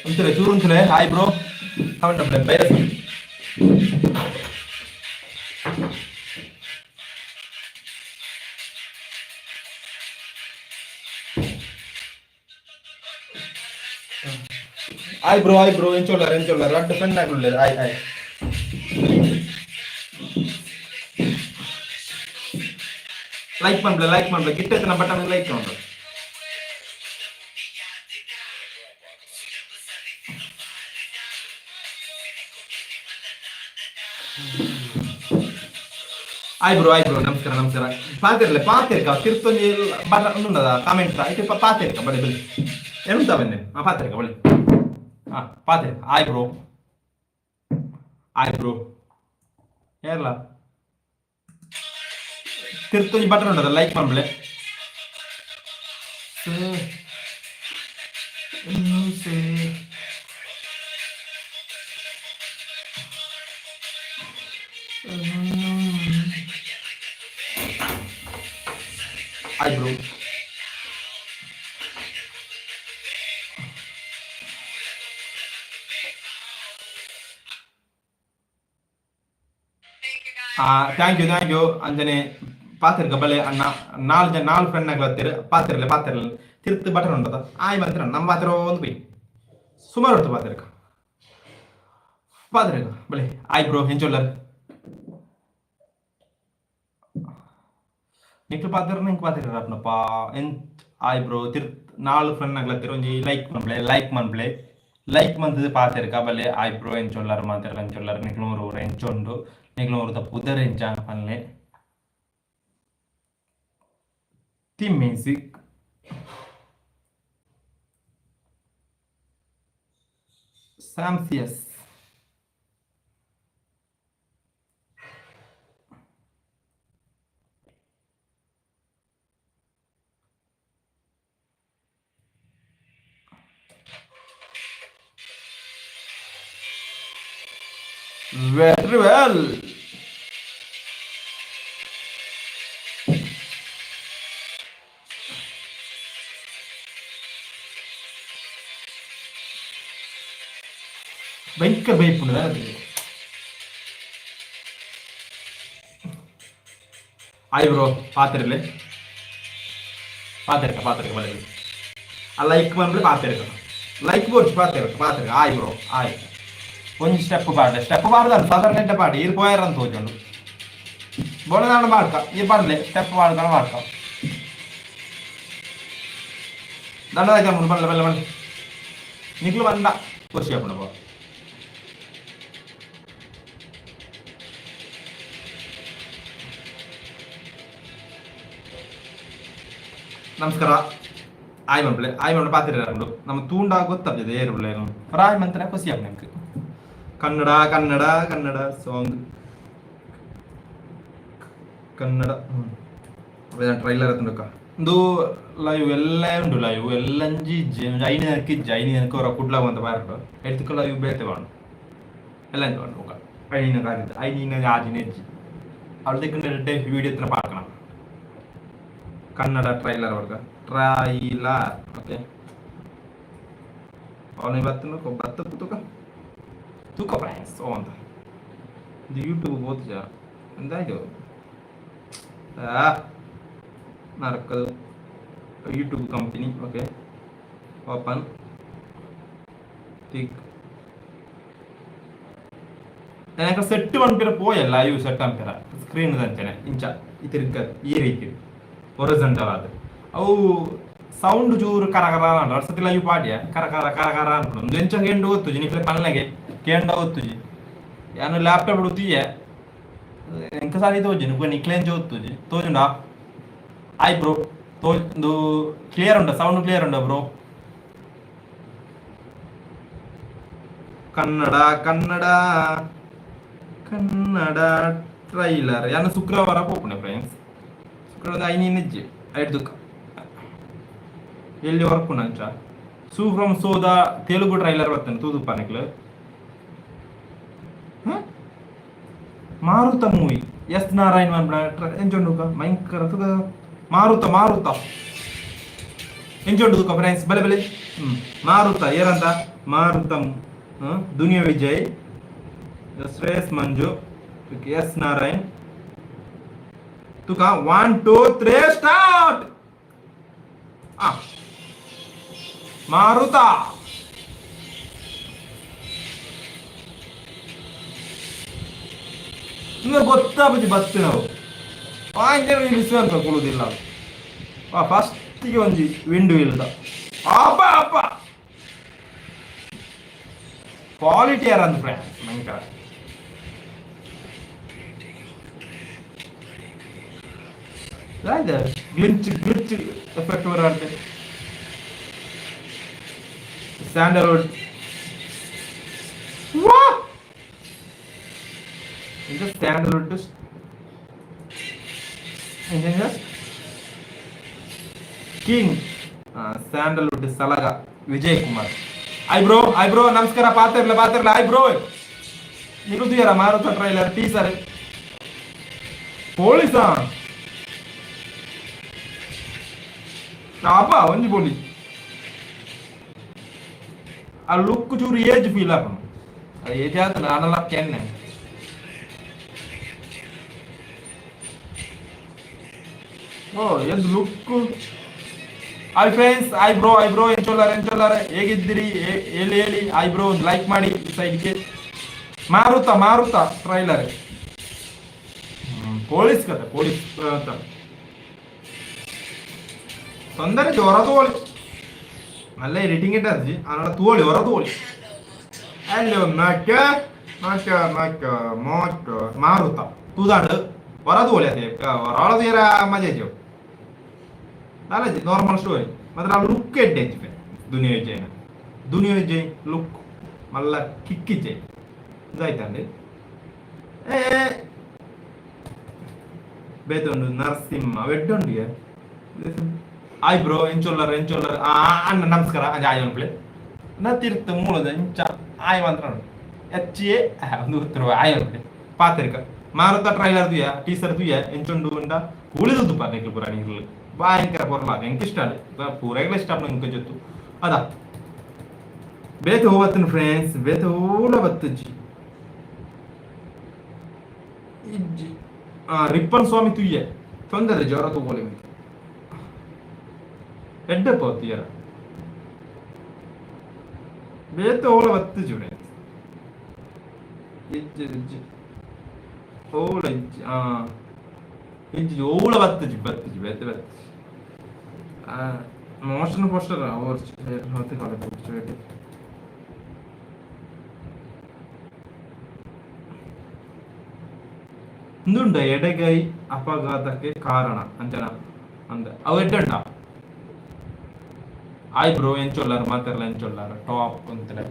unchale churu unchale hi bro kawan double bayar hi bro encholar red pen nagulle hi like பண்ணல கிட்ட எத்தனை பட்டன் லைக் பண்ணுங்க Hai bro, ನಮಸ್ಕಾರ ಪಾತಿರ್ಕ ತಿರ್ತೊಂಜಿ ಉಂಡದ ಕಾಮೆಂಟ್ ಐತೆ ಪಾತಿರ್ಕ ಬಳಿ ಬಳಿ ಎಂತ ಬನ್ನಿ ಪಾತಿರ್ಕ ಬಳಿ ಪಾತಿರ್ಕ ಹಾಯ್ ಬ್ರೋ ಏರ್ಲ ತಿರ್ತೊಂಜಿ ಬಟನ್ ಉಂಡದ ಲೈಕ್ ಮಾಡ್ಬಳೆ Hi bro. Thank you. ಅಂಜನೆ ಪಾತಿರ್ಗ ಬಲೆ ಅಣ್ಣ ನಾಲ್ ಫ್ರೆಂಡ್ ಆಗ್ಲತ್ತೀರಿ ಪಾತಿರ್ಲೆ ತಿರ್ತು ಬಟನ್ ಉಂಟದ ಆಯ್ ಬಂತ್ರ ನಮ್ಮ ಪಾತ್ರ ಒಂದು ಬೈ ಸುಮಾರು ಹೊತ್ತು ಪಾತಿರ್ಗ ಬಲೆ ಆಯ್ ಬ್ರೋ ಹೆಂಚೊಲ್ಲರ್ ನಿಕ್ಲು ಪಾತಿರ ಅಪ್ನಪ್ಪ ಎಂತ್ ಆಯ್ ಬ್ರೋ ನಾಲ್ ಫ್ರೆಂಡ್ ಆಗ್ಲತ್ತೀರಿ ಒಂಜಿ ಲೈಕ್ ಮಂತದ ಪಾತಿರ್ಗ ಬಲೆ ಆಯ್ ಬ್ರೋ ಹೆಂಚೊಲ್ಲರ್ ಹೆಂಚೊಲ್ಲರ್ ನಿಕ್ಲೂರು ಹೆಂಚೊಂಡು ನಿಕ್ಲೂರು ಪುದರ್ ಹೆಂಚ ಪನ್ಲೆ Team Music Samsias very well ഭയങ്കര ഭയപ്പുണ്ട് ആയി ബ്രോ പാത്തിരല്ലേ പാത്തിരക്ക വളരെ ലൈക്ക് പറഞ്ഞിട്ട് പാത്തിരക്കണം ലൈക്ക് പൊറിച്ച് പാത്തിരക്ക ആയി ബ്രോ ആയി కొంచెం స్టెప్ పాడదాను సాధారణ పాట ఇది పోయారని తోచండు బోలదాన పాడక ఇది పాడలే స్టెప్ పాడతాను పాడక దండ దగ్గర ముందు పడలే నీకు వంద వచ్చి చెప్పండి బా ನಮಸ್ಕಾರ ಆಯ್ ಮಂಪ್ಲೆ ಪಾತಿರಡು ನಮ್ಮ ತೂಂಡ ಗೊತ್ತಾಗ್ತದೆ ಏರು ಬಿಳ್ಳೆನು ರಾಯ್ ಮಂತ್ರ ಖುಷಿ ಆಗ ನಂಗೆ ಕನ್ನಡ ಸಾಂಗ್ ಕನ್ನಡ ಟ್ರೈಲರ್ ಎತ್ತುಂಡಕ್ಕ ಒಂದು ಲೈವ್ ಎಲ್ಲಂಜಿ ಐನಕ್ಕೆ ಅವರ ಕುಡ್ಲಾಗ ಅಂತ ಬಾರಡು ಎಡ್ತಕ್ಕ ಲೈವ್ ಬೇತೆ ಬಾಂಡು ಎಲ್ಲ ಬಾಂಡು ఒక ಐನ ಕಾರಿದ್ದ ಐನ ಆಜಿನೆಜ್ಜಿ ಅವಳ ದಿಕ್ಕ ವಿಡಿಯೋ ಎತ್ತಿನ ಪಾರ್ಕಣ ಕನ್ನಡ ಟ್ರೈಲರ್ ಓಕೆ ಅವನಿಗೆ ಬತ್ತ ತೂಕ ಫ್ರೆಂಡ್ಸ್ ಅಂತ ಇದು ಯೂಟ್ಯೂಬ್ ಓದ್ಜ ಎಂದಾಯ್ತು നടക്കത് യൂട്യൂബ് കമ്പനി ഓക്കെ ഓപ്പൺ ನನಗೆ ಸೆಟ್ ಮಾಡ್ಬಿರ ಪೋಯಲ್ಲ ಲೈವ್ ಸೆಟ್ ಅಂತಾರ ಸ್ಕ್ರೀನ್ ಅಂತಾನೆ ಇಂಚ ಇತಿರ್ಕ ಈ ರೀತಿ ಒರಿಜೆಂಟಲ್ ಅದು ಅವು ಸೌಂಡ್ ಚೂರು ಕರಕರ ಅಂತ ವರ್ಷಕ್ಕೆ ಲೈವ್ ಪಾಡ್ಯ ಕರಕರ ಕರಕರ ಅನ್ಕೊಂಡು ಒಂದು ಎಂಚ ಕೇಂಡು ಓದ್ತುಜಿ ನಿಕ್ಲೆ ಪಲ್ಲೆಗೆ ಕೇಂಡ ಓದ್ತುಜಿ ಯಾನು ಲ್ಯಾಪ್ಟಾಪ್ ಹುಡುತಿಯ ಎಂಕ ಸಾರಿ ತೋಜಿ ನುಗ್ಗ ನಿಕ್ಲೆಂಚ ಓದ್ತುಜಿ ತೋಜುಂಡ ಆಯ್ ಬ್ರೋ ತೋಜು ಕ್ಲಿಯರ್ ಉಂಡ ಸೌಂಡ್ ಕ್ಲಿಯರ್ ಉಂಡ ಬ್ರೋ ಕನ್ನಡ ಕನ್ನಡ ಕನ್ನಡ ಟ್ರೈಲರ್ ಯಾನು ಶುಕ್ರವಾರ ಹೋಗ್ನೆ ಫ್ರೆಂಡ್ಸ್ ಶುಕ್ರವಾರ ಐನಿಜ್ಜಿ ಐದು ಎಲ್ಲಿ ವರ್ಕ್ ನಂಚ ಸೂ ಫ್ರಮ್ ಸೋದ ತೆಲುಗು ಟ್ರೈಲರ್ ಬರ್ತೇನೆ ತೂದುಪ್ಪ ನಿಕ್ಲು ಮಾರುತ ಮೂವಿ ಎಸ್ ನಾರಾಯಣ್ ಎಂಚೊಂಡುಕ ಭಯಂಕರ ಮಾರುತ ಮಾರುತ ಎಂಚೊಂಡುಕ ಫ್ರೆಂಡ್ಸ್ ಬಲೆ ಬಲೆ ಮಾರುತ ಏನಂತ ಮಾರುತ ದುನಿಯಾ ವಿಜಯ್ ಶ್ರೇಯಸ್ ಮಂಜು ಎಸ್ ನಾರಾಯಣ್ ತುಕ 1 2 3 ಸ್ಟಾರ್ಟ್ ಮಾರುತ ನಿಮಗೆ ಗೊತ್ತಾಗ್ಬಿಟ್ಟು ಬರ್ತೀವಿ ನಾವು ಭಯಂಕರ ನಿಲ್ಲಿಸಿ ಅಂತ ಕೊಡುವುದಿಲ್ಲ ಫಸ್ಟಿಗೆ ಒಂದು ವಿಂಡೋ ಇಲ್ದ ಅಪ್ಪ ಅಪ್ಪ ಕ್ವಾಲಿಟಿ ಯಾರಂತ ಫ್ರೆಂಡ್ಸ್ ಭಯಂಕರ ಗ್ಲಿಚ್ ಗ್ಲಿಚ್ ಎಫೆಕ್ಟ್ ಬರುತ್ತೆ ಸ್ಯಾಂಡಲ್ವುಡ್ ಇದು ಸ್ಯಾಂಡಲ್ವುಡ್ ಕಿಂಗ್ ಸ್ಯಾಂಡಲ್ವುಡ್ ಸಲಗ ವಿಜಯ್ ಕುಮಾರ್ ಐಬ್ರೋ ನಮಸ್ಕಾರ ಪಾತಿರ್ಲ ಐಬ್ರೋ ನಿಗುದಿಯರ ಮಾರುತ trailer teaser police apa onji boli a look churu age feel up a age at anala kenne oh yes look hi friends eyebrow enchollare ಹೇಗಿದ್ದೀರಿ ಹೇಳಿ eyebrow ಒಂದು like ಮಾಡಿ side ಗೆ ಮಾರುತ trailer police ಕತೆ police ಅಂತ ತೊಂದರೆ ಹೊರ ತೋಳಿ നല്ല എഡിറ്റിംഗ് ഇട്ടറിച്ച് അവനോട് തോളി ಹೊರ തോളി അല്ലോ മാറുത്ത തൂതാണ്ട് ಹೊರ തോളി ಅದೇ ಹೊರ ತೀರ ಮಜಾ നല്ല നോർമൽ സ്റ്റോറി ಮಾತ್ರ ಆ ಲುಕ್ ಎಡ್ಡೆ ದುನಿಯಾ ವಿಜಯ್ ಲುಕ್ ಮಲ್ಲ ಕಿಕ್ಕಿಚ್ಚೆ ಇದಾಯ್ತಂడి ಬೇತೊಂದು ನರಸಿಂಹ ವೆಡ್ಡುಂಡಿ ಐಬ್ರೋ ಎಂಚೊಲ್ಲರ್ ಅಣ್ಣ ನಮಸ್ಕಾರ ಅದು ಆಯ್ ಪ್ಲೇ ನತ್ತಿರ್ತ ಮೂಲದ ಇಂಚ ಆಯ್ ಮಾತ್ರ ಎಚ್ಚೆ ಒಂದು ಉತ್ತರ ಆಯ್ ಪ್ಲೇ ಪಾತಿರ್ಕ ಮಾರುತ ಟ್ರೈಲರ್ ತುಯ್ಯ ಟೀಸರ್ ತುಯ್ಯ ಎಂಚೊಂಡು ಉಂಡ ಉಳಿದುದು ಪಾರ್ನಿಕ್ಲು ಪುರ ನೀರ್ಲು ಭಯಂಕರ ಪೊರ್ಲಾಗ ಎಂಕ ಇಷ್ಟ ಪೂರೈಗ್ಲ ಇಷ್ಟ ಎಂಕ ಜೊತ್ತು ಅದ ಬೇತೆ ಹೋವತ್ತನು ಫ್ರೆಂಡ್ಸ್ ಬೇತೆ ಓಲ ಬತ್ತಜ್ಜಿ ಇಜ್ಜಿ ರಿಪ್ಪನ್ ಸ್ವಾಮಿ ತುಯ್ಯ ತೊಂದರೆ ಜ್ವರ ತಗೋಲಿ ಎಡ್ಡ ಪೋತಿಯರ ಬೇತೆ ಓಲ ಬತ್ತಜ್ಜಿ ಫ್ರೆಂಡ್ಸ್ ಇಜ್ಜಿ ಓಲ ಇಜ್ಜಿ ಓಲ ಬತ್ತಜ್ಜಿ ಬೇತೆ ಬತ್ತಜ್ಜಿ മോഷണ പോസ്റ്റർ ഓർത്ത് കളി എന്തുണ്ട് എടകൈ അപഘാതಕ್ಕೆ ಕಾರಣ ಅಂಜನ ಅಂದ ಅವು ಎಡ್ಡಂಡ ಆಯ್ ಬ್ರೋ ಎಂಚೊಲ್ಲಾರ ಮಾತಾರಲ್ಲ ಎಂಚೊಲ್ಲಾರ ಟಾಪ್ ಅಂತಾರೆ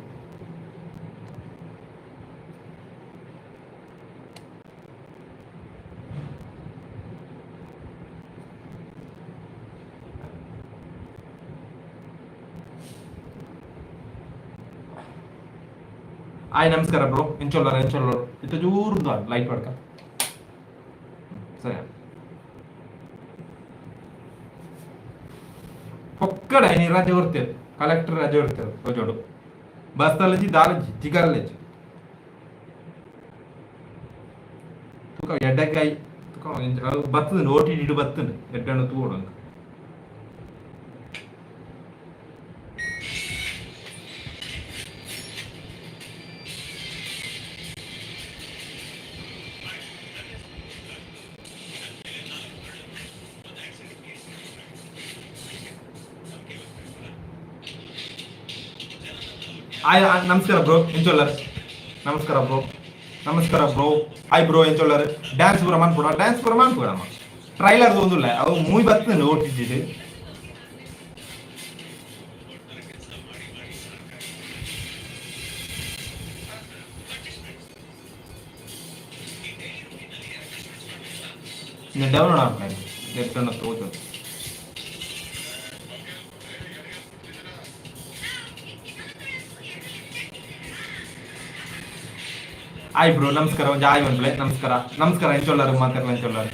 ಆಯ್ ನಮಸ್ಕಾರ ಬ್ರೋ ಎಂಚೊಲ್ಲಾರ ಇದು ಜೂರ್ದು ಲೈಟ್ ಪಡ್ಕ ಸರಿ ಪೊಕ್ಕಡೆ ನೀ ರಜೆ ಹೊರ್ತೇವೆ ಕಲೆಕ್ಟರ್ ರಜೆ ಹೊರ್ತೇವೆ ರೋಜೋಡು ಬಸ್ತಲ್ಲಜಿ ದಾಲಜಿ ತಿಗರಲೆಜಿ ತುಕ ಎಡ್ಡಕಾಯಿ ತುಕ ಬತ್ತದ ಓಟಿ ಇಡು ಬತ್ತದ ಎಡ್ಡಣ್ಣ ತೂಡಂಗ ನಮಸ್ಕಾರ ಬ್ರೋ ಎಂಚೊಲ್ಲರ್. ನಮಸ್ಕಾರ ಬ್ರೋ. ನಮಸ್ಕಾರ ಬ್ರೋ. ಹಾಯ್ ಬ್ರೋ ಎಂಚೊಲ್ಲರ್. ಡ್ಯಾನ್ಸ್ ಪೂರ ಮಾಡ್ಕೊಡ, ಡ್ಯಾನ್ಸ್ ಪೂರ ಮಾಡ್ಕೊಡಮ್ಮ. ಟ್ರೈಲರ್ ತೊಂದಿಲ್ಲ ಅವು ಮೂವಿ ಬರ್ತದೆ ಓಟಿಸಿದ್ದು. నేను డౌన్లోడ్ ಆಗ್ತಾನೆ ಲೆಫ್ಟ್ ತೋಚು. ಹಾಯ್ ಬ್ರೋ ನಮಸ್ಕಾರ. ಒಂದು ಹಾಯ್ ಬಂದ್ಲೆ ನಮಸ್ಕಾರ. ನಮಸ್ಕಾರ ಎಂಚೊಲ್ಲರು ಮಾತಾಡಲ್ಲ ಎಂಚೊಲ್ಲರು.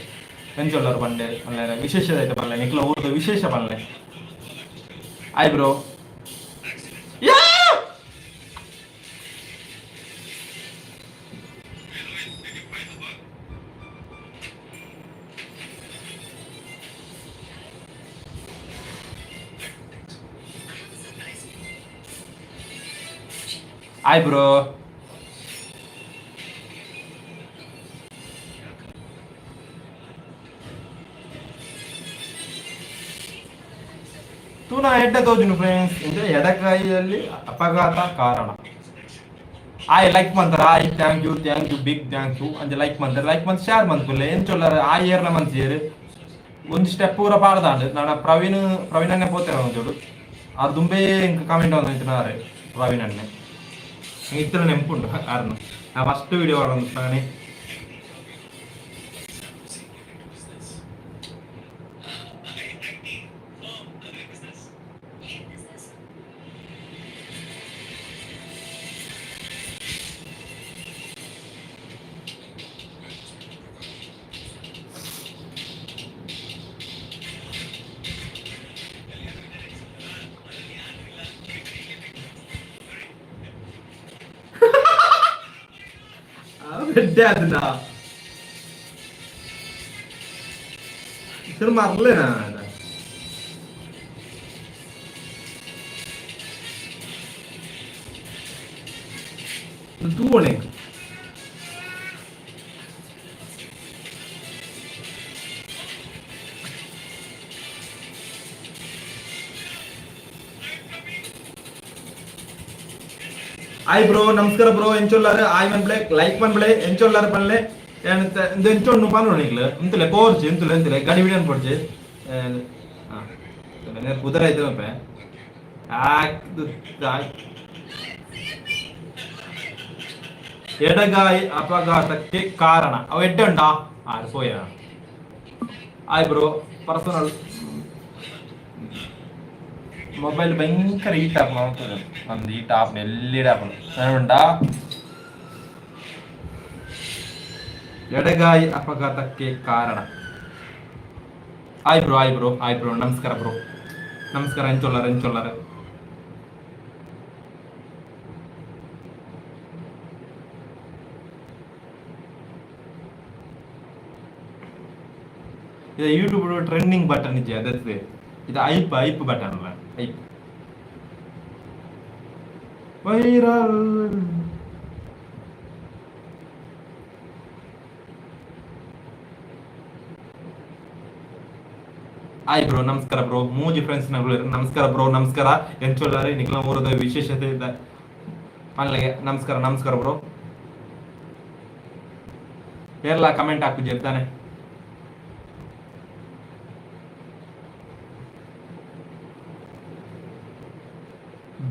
ಎಂಚೊಲ್ಲರು ಬಂದೆ ಅಲ್ಲ ವಿಶೇಷ ಐತೆ ಬರಲ್ಲ ನಿಕ್ಲ ಊರ್ದು ವಿಶೇಷ ಬರಲ್ಲ. Hi bro. Hi bro. ತೂನ ಎಡ್ಡ ತೋಜುನು ಫ್ರೆಂಡ್ಸ್ ಅಂದ್ರೆ ಎಡಕೈಯಲ್ಲಿ ಅಪಘಾತ ಕಾರಣ. ಆಯ್ ಲೈಕ್ ಮಾಡ್ತಾರ. ಆಯ್ thank you big thank you ಅಂಜೆ ಲೈಕ್ ಮಾಡ್ತಾರೆ. ಲೈಕ್ ಮಾಡಿ ಶೇರ್ ಮಾಡ್ಕೊಲ್ಲ ಏನ್ ಚೊಲ್ಲರ ಆಯ್ ಏರ್ಲ ಮನ್ಸೇರು ಒಂದು ಸ್ಟೆಪ್ ಪೂರ ಪಾಡ್ದಾಂಡು ನಾನು ಪ್ರವೀಣನ್ನೇ ಪೋತೇನೆ ಒಂಚೂಡು ಅದು ದುಂಬೇ ಇಂಕ ಕಮೆಂಟ್ ಅಂತಿನಾರೆ ಪ್ರವೀಣನ್ನೇ ಇത്ര ನೆಂಪುಂಡು ಆರ್ನು ನಾ ಫಸ್ಟ್ ವಿಡಿಯೋ ಆಡೋದು. ಅದನ್ನ ಇದ್ರ ಮರ್ಲೇನಾ ತೂಣೆ ಹಾಯ್ ಬ್ರೋ ನಮಸ್ಕಾರ ಬ್ರೋ ಎಂಚೊಲ್ಲಾರು ಹಾಯ್ ಮನ್ಬ್ಲೆ ಲೈಕ್ ಮನ್ಬ್ಲೆ ಎಂಚೊಲ್ಲಾರು ಪನ್ಲೆ இந்த ಎಂಚೊನ್ನು ಪಾನು ನಿಕ್ಲೆ ಇಂತಲೆ ಕೋರ್ಚ್ ಇಂತಲೆ ಗಾಡಿ ವಿಡಿಯೋ ಪಡ್ಚೆ ಕುದುರೆ ಐತೆ ಮಪ್ಪೆ ಎಡಗಾಯಿ ಅಪಘಾತಕ್ಕೆ ಕಾರಣ ಅವ ಎಡ್ಡೆ ಉಂಟಾ പോയ ಹಾಯ್ ಬ್ರೋ ಪರ್ಸನಲ್ ಮೊಬೈಲ್ ಭಯಂಕರ ಹೀಟ್ ಆಪ್ ಮಾಡ್ತದೆ ನಮ್ದು ಹೀಟ್ ಆಪ್ ಎಲ್ಲಿಡ ಆಪ್ ಉಂಟಾ ಎಡಗಾಯಿ ಅಪಘಾತಕ್ಕೆ ಕಾರಣ. ಹಾಯ್ ಬ್ರೋ ನಮಸ್ಕಾರ ಬ್ರೋ ನಮಸ್ಕಾರ ಎಂಚೊಲ್ಲರ ಇದು ಯೂಟ್ಯೂಬ್ ಟ್ರೆಂಡಿಂಗ್ ಬಟನ್ ಇದೆ ಅದಕ್ಕೆ ಇದು ಐಪ್ ಬಟನ್ ಅಲ್ಲ ಐಪ್ ವೈರಲ್. ಹಾಯ್ ಬ್ರೋ ನಮಸ್ಕಾರ ಬ್ರೋ ಮೂಜಿ ಫ್ರೆಂಡ್ಸ್ ನಮಸ್ಕಾರ ಬ್ರೋ ನಮಸ್ಕಾರ ಎಂಚೊಲ್ಲಾರಿ ನಿಕ್ಲ ಊರದ ವಿಶೇಷತೆ ಇದೆ ಅಲ್ಲಿಗೆ ನಮಸ್ಕಾರ ಬ್ರೋ ಎಲ್ಲ ಕಮೆಂಟ್ ಹಾಕು ಚೆಪ್ತಾನೆ.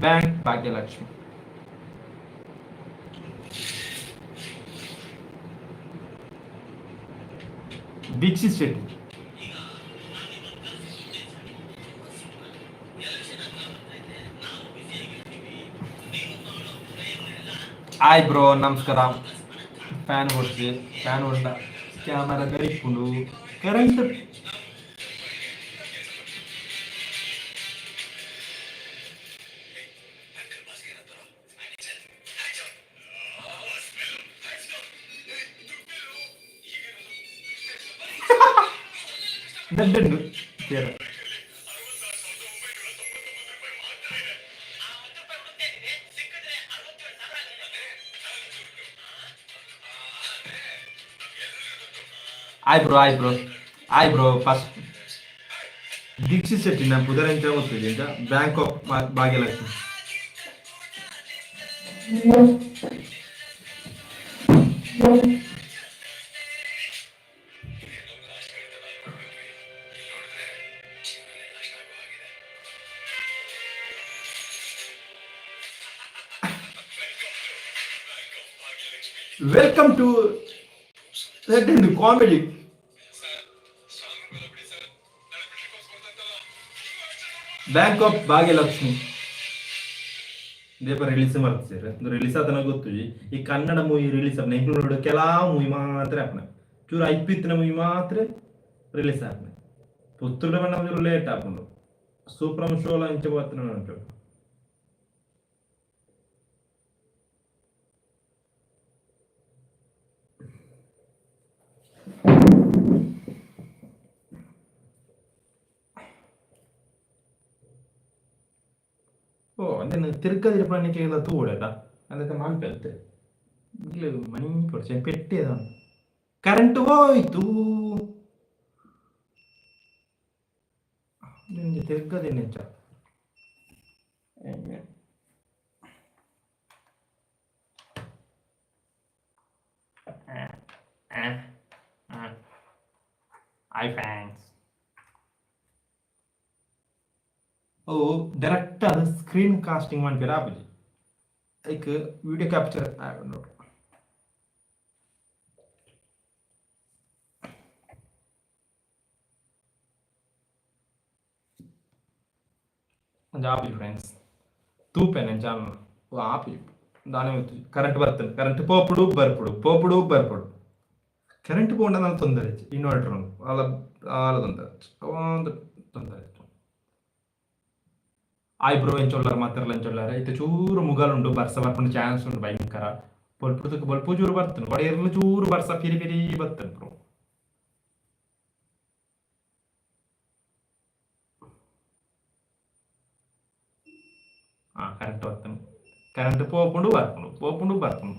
Bank Bhagyalakshmi Deekshith Shetty hi bro ನಮಸ್ಕಾರ. ಫ್ಯಾನ್ ಹೊಡ್ದ ಕ್ಯಾಮರಾ ಗರಿಕೊಂಡು ಕರೆಂಟ್ ದಡ್ಡು hi bro first Deekshith Shetty ನಾನು ಪುದರ್ ಅಂತ ಓದ್ತಿದ್ದೆ bank of Bhagyalakshmi welcome to comedy. Bank of Bhagyalakshmi ದೇಪ ರಿಲೀಸ್ ಮಾಡ್ತು ಸರ್ ರಿಲೀಸ್ ಆತನ ಗೊತ್ತು ಈ ಕನ್ನಡ ಮೂವಿ ರಿಲೀಸ್ ಆಪನ ಇಂಕ್ಲೂಡ್ ಕೆಲಾ ಮೂವಿ ಮಾತ್ರ ಆಪನ ಚೂರು ಐಪಿತ್ತಿನ ಮೂವಿ ಮಾತ್ರ ರಿಲೀಸ್ ಆಪನ ಪುತ್ತೂರು ಬಣ್ಣ ಚೂರು ಲೇಟ್ ಆಪುಂಡು ಸೂಪ್ರಮ್ ಶೋಲ ಇಂಚ ಬರ್ತಾನೆ ಉಂಟು. ಓ ಅಂದ್ರೆ ತಿರುಕದಿರ ಪಣಿಕೆ ಎಲ್ಲ ತೂಡಟ ಅದಕ್ಕೆ ಮಾನ್ಪೆಲ್ತೆ ಇಲ್ಲ ಮನಿ ಪೊಡ್ಚೆ ಪೆಟ್ಟಿ ಅದ ಕರೆಂಟ್ ಹೋಯ್ತು ನಿಮಗೆ ತಿರುಗದೇನೆ ಹೆಚ್ಚ ಐ ಫ್ಯಾನ್ಸ್ ಓ ಡೈರೆಕ್ಟ್ ಅದು ಸ್ಕ್ರೀನ್ ಕಾಸ್ಟಿಂಗ್ ಮಾಡ್ತೀರ ಆಪುಜಿ ಲೈಕ್ ವಿಡಿಯೋ ಕ್ಯಾಪ್ಚರ್ ನೋಡಿ ಆಪುಜಿ ಫ್ರೆಂಡ್ಸ್ ತೂಪೇನೆ ಚಾನಲ್ ಓ ಆಪುಜಿ దాని కరెంట్ బర్తుంది కరెంట్ పోపుడు బర్పుడు కరెంట్ పోండా నాకు తొందర ఇన్వర్టర్ వాళ్ళ వాళ్ళ తొందర ఐబ్రో ఎంచొల్లారు ಮಾತ್ರ ಎಂಚೊಲ್ಲಾರ ಐತೆ ಚೂರು ಮುಗಲುಂಡು ಬರ್ಸ ಬರ್ಪುಂಡು ಚಾನ್ಸ್ ಉಂಡು ಭಯಂಕರ ಬೊಲ್ಪುದಕ್ಕೆ ಬೊಲ್ಪು ಚೂರು ಬರ್ತನು ಒಡೆಯರ್ಲು ಚೂರು ಬರ್ಸ ಪಿರಿ ಪಿರಿ ಬರ್ತನು ಬ್ರೋ. కరెంట్ వస్తుంది కరెంట్ పోపుండు బర్పుండు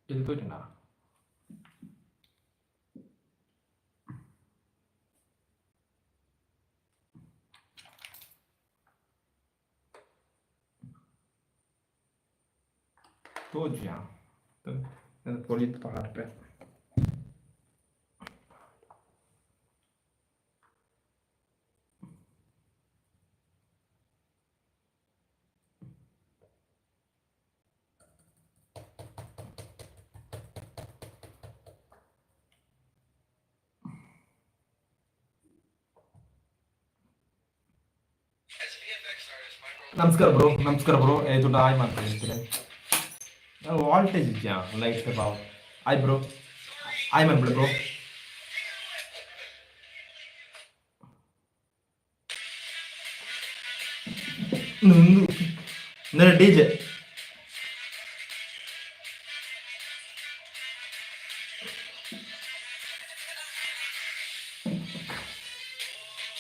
వెళ్ళిపోతున్నా Todinha. Polito parte. ನಮಸ್ಕಾರ ಬ್ರೋ ಇದು ಹಾಯ್ ಮಾಡ್ತಾ ಇರ್ತೀನಿ ನಾನು ವಾಲ್ಟೇಜ್ ಇದೆಯಾ ಲೈಟ್ ಬಾವ್ ಹಾಯ್ ಬ್ರೋ ಹಾಯ್ ಮಾಡ್ಬಿಡು ಬ್ರೋ. ನನ್ನ ಡಿಜೆ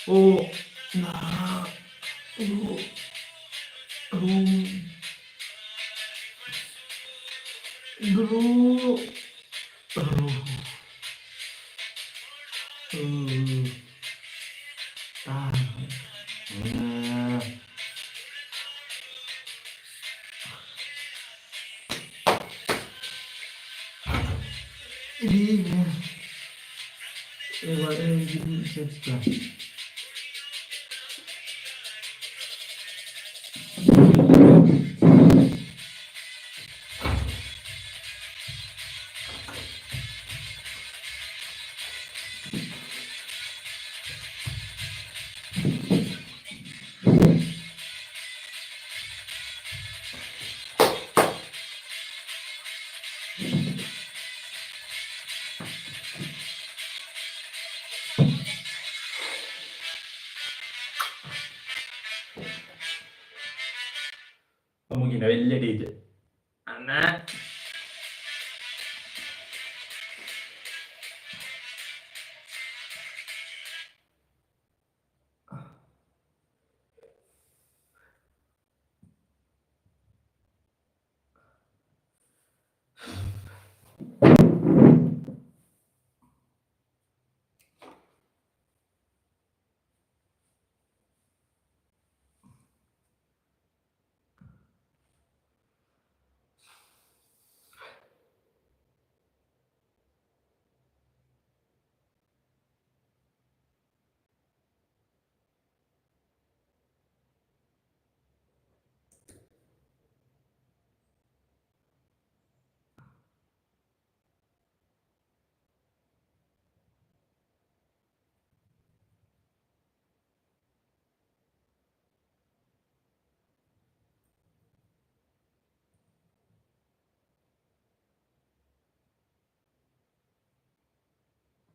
ಓ ಮುಗಿನ വലിയ ഡിജെ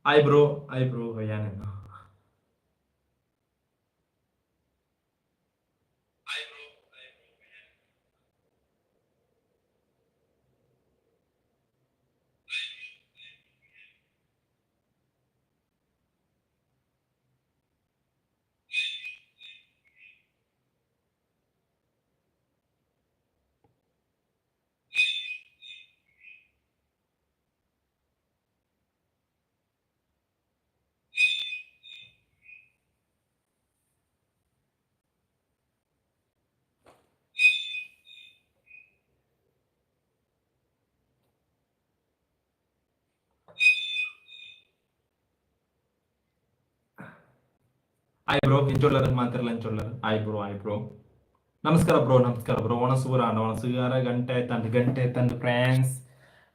ಐಬ್ರೋ ಏನೇನು. ಐಬ್ರೋ ಇಂಚೊಲ್ಲರು ಮಾತಿರಲ್ಲ ಇಂಚೊಲ್ಲರು ಐಬ್ರೋ. ನಮಸ್ಕಾರ ಬ್ರೋ ಒಣಸುಗಾರ ಗಂಟೆ ತಂದು ಫ್ರಾನ್ಸ್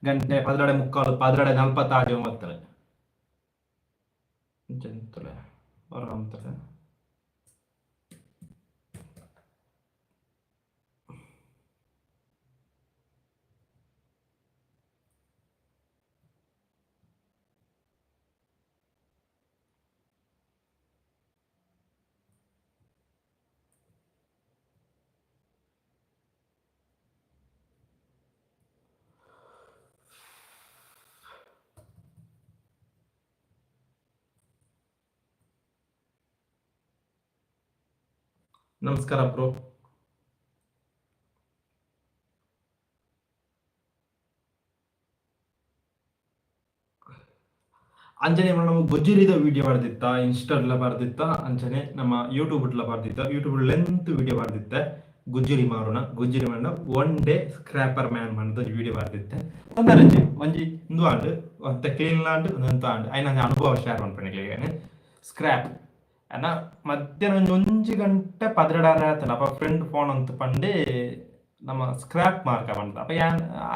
ಗಂಟೆ 12:45 12:46 ಮತ್ತಲೆ ಜಂತಲೆ ಆರಾಮ್ತಲೆ. ನಮಸ್ಕಾರ ಬ್ರೋ. ಅಂಚನೆ ನಮ್ಮ ಗೊಜ್ಜಿರಿದ ವಿಡಿಯೋ ಬರ್ದಿತ್ತ ಇನ್ಸ್ಟಾಡ್ಲ ಬರ್ದಿತ್ತ ಅಂಚನೆ ನಮ್ಮ ಯೂಟ್ಯೂಬ್ಲ ಬರ್ದಿತ್ತ ಯೂಟ್ಯೂಬ್ ಲೆಂತ್ ವಿಡಿಯೋ ಬರ್ದಿತ್ತೆ ಗುಜ್ಜಿರಿ ಮಾಡ 1 ಡೇ ಸ್ಕ್ರಾಪರ್ ಮ್ಯಾನ್ ಮಾಡಿದ ವಿಡಿಯೋ ಬರ್ದಿತ್ತೆ ಒಂದರಂಜಿ ಒಂಜಿ ಇಂದು ಆಂಡ್ ಮತ್ತೆ ಕ್ಲೀನ್ ಲಾಂಡ್ ಒಂದಂತ ಆಂಡ್ ಐನ ಅನುಭವ ಶೇರ್ ಮಾಡ್ಪಣಿಗೆ ಸ್ಕ್ರಾಪ್ ಅನ್ನ ಮಧ್ಯಾಹ್ನ ಒಂಜಿ ಗಂಟೆ 12 ಆತನ ಅಪ್ಪ ಫ್ರೆಂಡ್ ಫೋನ್ ಅಂತ ಪಂಡೆ ನಮ್ಮ ಸ್ಕ್ರಾಪ್ ಮಾರ್ಕ ಬಂದ ಅಪ್ಪ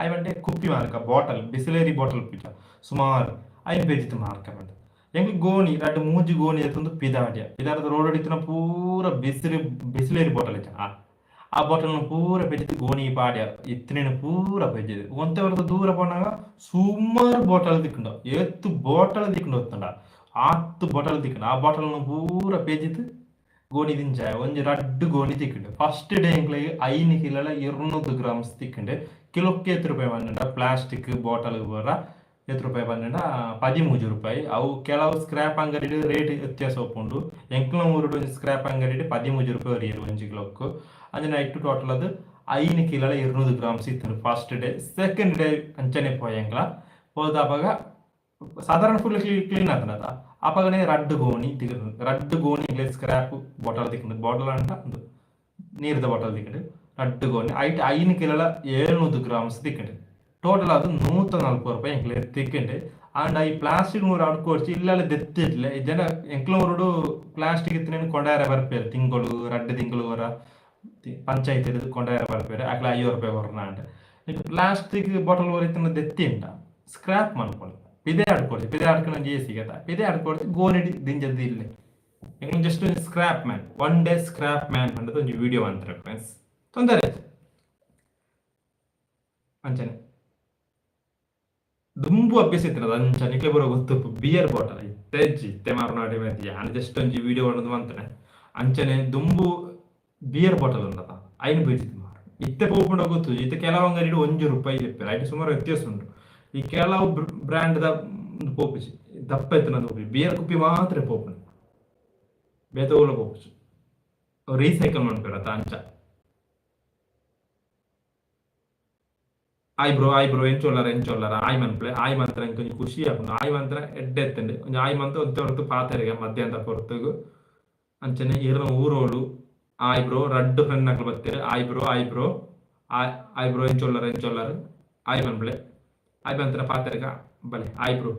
ಆಯ್ ಬಂಡೆ ಕುಪ್ಪಿ ಮಾರ್ಕ ಬಾಟಲ್ ಬಿಸಿಲೇರಿ ಬಾಟಲ್ ಪಿಟ ಸುಮಾರು ಐನ್ ಬೇಜಿತ್ತು ಮಾರ್ಕ ಬಂದ ಹೆಂಗ್ ಗೋಣಿ ಎರಡು ಮೂಜಿ ಗೋಣಿ ಎತ್ತೊಂದು ಪಿದಾಡ್ದ ರೋಡ್ ಹೊಡಿತನ ಪೂರ ಬಿಸಿಲೇರಿ ಬಾಟಲ್ ಇತ್ತ ಆ ಬಾಟಲ್ನ ಪೂರ ಪೆಜ್ಜಿತ್ತು ಗೋಣಿ ಪಾಡ್ಯ ಇತ್ತಿನ ಪೂರ ಪೆಜ್ಜಿದೆ ಒಂತೆ ವರದ ದೂರ ಪೋನಾಗ ಸುಮಾರು ಬಾಟಲ್ ತಿಕ್ಕೊಂಡ ಎತ್ತು ಬಾಟಲ್ ತಿಕ್ಕೊಂಡು ಹೋಗ್ತಂಡ 10 ಬಾಟಲ್ ತಿಕ್ಕೊಂಡ ಆ ಬಾಟಲ್ನ ಪೂರ ಪೆಜ್ಜಿತ್ತು ಗೋಣಿ ದಿಂಚಾಯ ಒಂಜಿ ರಡ್ಡು ಗೋಣಿ ತಿಕ್ಕಂಡು ಫಸ್ಟ್ ಡೇ ಎಂಕ್ಲೆಗ್ 5 ಕಿಲೋಲ 200 ಗ್ರಾಮ್ಸ್ ತಿಕ್ಕಂಡು ಕಿಲೋಕ್ಕೆ ₹8 ಬಂದಂಡ ಪ್ಲಾಸ್ಟಿಕ್ ಬಾಟಲ್ ಬರ ₹8 ಬಂದಂಡ 13 ರೂಪಾಯಿ ಅವು ಕೆಲವು ಸ್ಕ್ರಾಪ್ ಅಂಗಡಿ ರೇಟ್ ವ್ಯತ್ಯಾಸ ಒಪ್ಪುಂಡು ಎಂಕ್ಲ ಊರುಡು ಸ್ಕ್ರಾಪ್ ಅಂಗಡಿ 13 ರೂಪಾಯಿ ಒರಿಯರು 1 ಕಿಲೋಕ್ಕು ಅಂಜನೆ ಐಟು ಟೋಟಲ್ ಅದು 5 ಕಿಲೋಲ 200 ಗ್ರಾಮ್ಸ್ ಇತ್ತು ಫಸ್ಟ್ ಡೇ. ಸೆಕೆಂಡ್ ಡೇ ಅಂಚನೆ ಪೋಯಂಗ್ಲ ಹೋದಾಪಾಗ ಸಾಧಾರಣ ಫುಲ್ ಕ್ಲೀನ್ ಆತನದ ಅಪಗನೆ ರಡ್ಡು ಗೋಣಿ ಸ್ಕ್ರಾಪ್ ಬಾಟಲ್ ತಿಕ್ಕೊಂಡು ಬಾಟಲ್ ಅಂಟ ಒಂದು ನೀರ್ದ ಬಾಟಲ್ ತಿಕ್ಕೊಂಡು ರಡ್ಡು ಗೋಣಿ ಐಟ್ 5 ಕಿಲೋಲ 700 ಗ್ರಾಮ್ಸ್ ತಿಕ್ಕೊಂಡು ಟೋಟಲ್ ಅದು ₹140 ಎಂಕ್ಲೆ ತಿಕ್ಕೊಂಡು ಅಂಡ್ ಈ ಪ್ಲಾಸ್ಟಿಕ್ ನೂರು ಅಡ್ಕೋಡ್ಸಿ ಇಲ್ಲೆಲ್ಲ ದೆತ್ತಿಡ್ಲೆ ಇದೆಲ್ಲ ಎಂಕ್ಲೂರು ಪ್ಲಾಸ್ಟಿಕ್ ಇತ್ತು ಕೊಂಡಾರ ಬರ್ಪೇರು ತಿಂಗಳು 2 ತಿಂಗಳು ವರ ಪಂಚಾಯತ್ ಇರೋದು ಕೊಂಡಾರ ಬರ್ಪೇರು ಆಗ್ಲ ₹50 ವರ್ನ ಅಂಡ್ ಪ್ಲಾಸ್ಟಿಕ್ ಬಾಟಲ್ ವರಿತನ ದೆತ್ತಿ ಉಂಟ ಸ್ಕ್ರಾಪ್ ಮಾಡ್ಕೊಳ್ಳಿ ಪಿದೆ ಆಡ್ಕೊಂಡು ಜಿ ಸಿಗತ್ತ ಪಿದೆ ಆಡ್ಕೊಳ್ಸಿ ಗೋನಿಡಿ ದಿಂಜದ್ದು ಇಲ್ಲೇ ಎಂಗ್ just scrap man 1 day scrap man ಅನ್ನೋದು ಒಂದು ವಿಡಿಯೋ ಅಂತಾರೆ ಫ್ರೆಂಡ್ಸ್ ತೊಂದರೆ ಅಂಚನೆ ದುಂಬು ಅಭ್ಯಾಸ ಇತ್ತಿನ ಅಂಚನೆ ಬರೋ ಗೊತ್ತು ಬಿಯರ್ ಬಾಟಲ್ ಇತ್ತೆ ಮಾರುನಾಡಿ ಬಂದಿ ನಾನು ಜಸ್ಟ್ ಒಂಜಿ ವಿಡಿಯೋ ಅನ್ನೋದು ಅಂತಾನೆ ಅಂಚನೆ ದುಂಬು ಬಿಯರ್ ಬಾಟಲ್ ಅನ್ನದ ಐನು ಬೀಳ್ತಿತ್ತು ಮಾರು ಇತ್ತೆ ಪೋಪುಂಡ ಗೊತ್ತು ಇತ್ತೆ ಕೆಲವು ಅಂಗಡಿ 1 ರೂಪಾಯಿ ಇಪ್ಪೆ ಐಟು ಸುಮಾರು ವ್ಯತ್ಯಾಸ ಉಂಟು. ಈ ಕೆಲವು ಬ್ರ್ಯಾಂಡ್ದ ಪೋಪಿಸಿ ದಪ್ಪ ಎತ್ತನ ಪೋಪಿ ಬಿಯರ್ ಕುಪ್ಪಿ ಮಾತ್ರ ಪೋಪುಂಡು ಬೇತೋಲ ಪೋಪಿಸಿ ರೀಸೈಕಲ್ ಮಾಡ್ಬೇಡ ಅಂಚ. ಆಯ್ ಬ್ರೋ ಎಂಚೊಲ್ಲರ ಆಯ್ ಮನ್ಪಲೆ ಆಯ್ ಮಂತ್ರ ಕೊಂಚ ಖುಷಿ ಆಪುಂಡು ಆಯ್ ಮಂತ್ರ ಎಡ್ಡೆ ಎತ್ತಂಡು ಒಂಜ ಆಯ್ ಮಂತ್ರ ಒಂತೆ ಹೊರತು ಪಾತೆರೆಗೆ ಮಧ್ಯಾಹ್ನ ಪೊರ್ತುಗು ಅಂಚನೆ ಇರ್ನ ಊರೋಡು ಆಯ್ ಬ್ರೋ ರಡ್ಡು ಫ್ರೆಂಡ್ ನಕ್ಲು ಬತ್ತೇರು ಆಯ್ ಬ್ರೋ ಆಯ್ ಬ್ರೋ ಎಂಚೊಲ್ಲರ ಆಯ್ ಮನ್ಪಲೆ ಆಯ್ ಮಂತ್ರ ಪಾತೆರೆಗ ಬಲೆ ಆಯ್ ಬ್ರೋ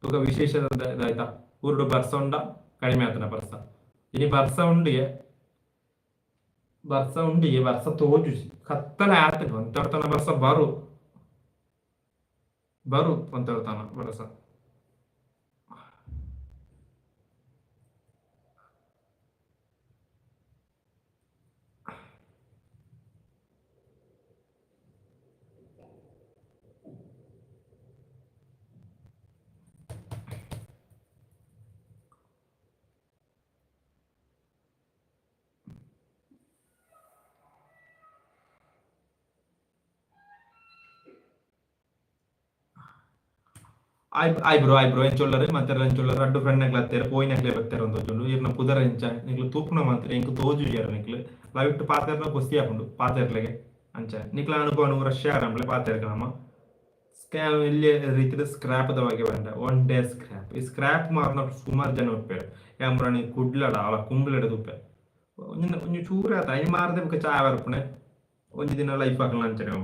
ತುಕ ವಿಶೇಷ ಇದಾಯ್ತಾ ಊರುಡು ಬರ್ಸ ಉಂಡ ಕಡಿಮೆ ಆತನ ಬರ್ಸ ಇನಿ ಬರ್ಸ ತೋಜುಸಿ ಕತ್ತಲೆ ಆತನ ಒಂತೊಡ್ತನ ಬರ್ಸ ಬರು ಒಂತೊಡ್ತನ ಬರ್ಸ. ಆಯ್ ಬ್ರೋ ಎಂಚೊಲ್ಲರು ಮತ್ತೆ ಎಂಚೊಲ್ಲರು ರಡ್ಡು ಫ್ರೆಂಡ್ ನಕ್ಲು ಹತ್ತೇರು ಪೋಯ್ ನಕ್ಲೆ ಬತ್ತೇರು ಅಂತ ತೋಜುಂಡು ಇರ್ನ ಪುದರ ಎಂಚ ನಿಕ್ಲು ತೂಪುನ ಮಾತ್ರ ಇಂಕು ತೋಜುಜಾರ ನಿಕ್ಲು ಲವಿಟ್ಟು ಪಾತೆರ್ನ ಕೊಸ್ತಿ ಆಪುಂಡು ಪಾತೆರ್ಲೆಗೆ ಅಂಚ ನಿಕ್ಲ ಅನುಭವ ರಶ್ಯ ಆರಂಬ್ಲೆ ಪಾತೆರ್ಗ ನಮ್ಮ ಸ್ಕ್ಯಾಮ್ ಇಲ್ಲಿ ರೀತಿಯ ಸ್ಕ್ರಾಪ್ ಬಗ್ಗೆ ಬಂದ 1 ಡೇ ಸ್ಕ್ರಾಪ್ ಈ ಸ್ಕ್ರಾಪ್ ಮಾರ್ನ ಸುಮಾರು ಜನ ಉಪ್ಪೇರು ಯಾಮ್ರಾಣಿ ಕುಡ್ಲಡ ಅವ ಕುಂಬ್ಲಡ ಉಪ್ಪೆ ಒಂಜಿ ಚೂರ ಆತ ಐ ಮಾರದೆ ಬುಕ್ಕ ಚಾಯ್ ಬರ್ಪುನೆ ಒಂಜಿ ದಿನ ಲೈಫ್ ಹಾಕಲ್ಲ ಅಂಚನೆ.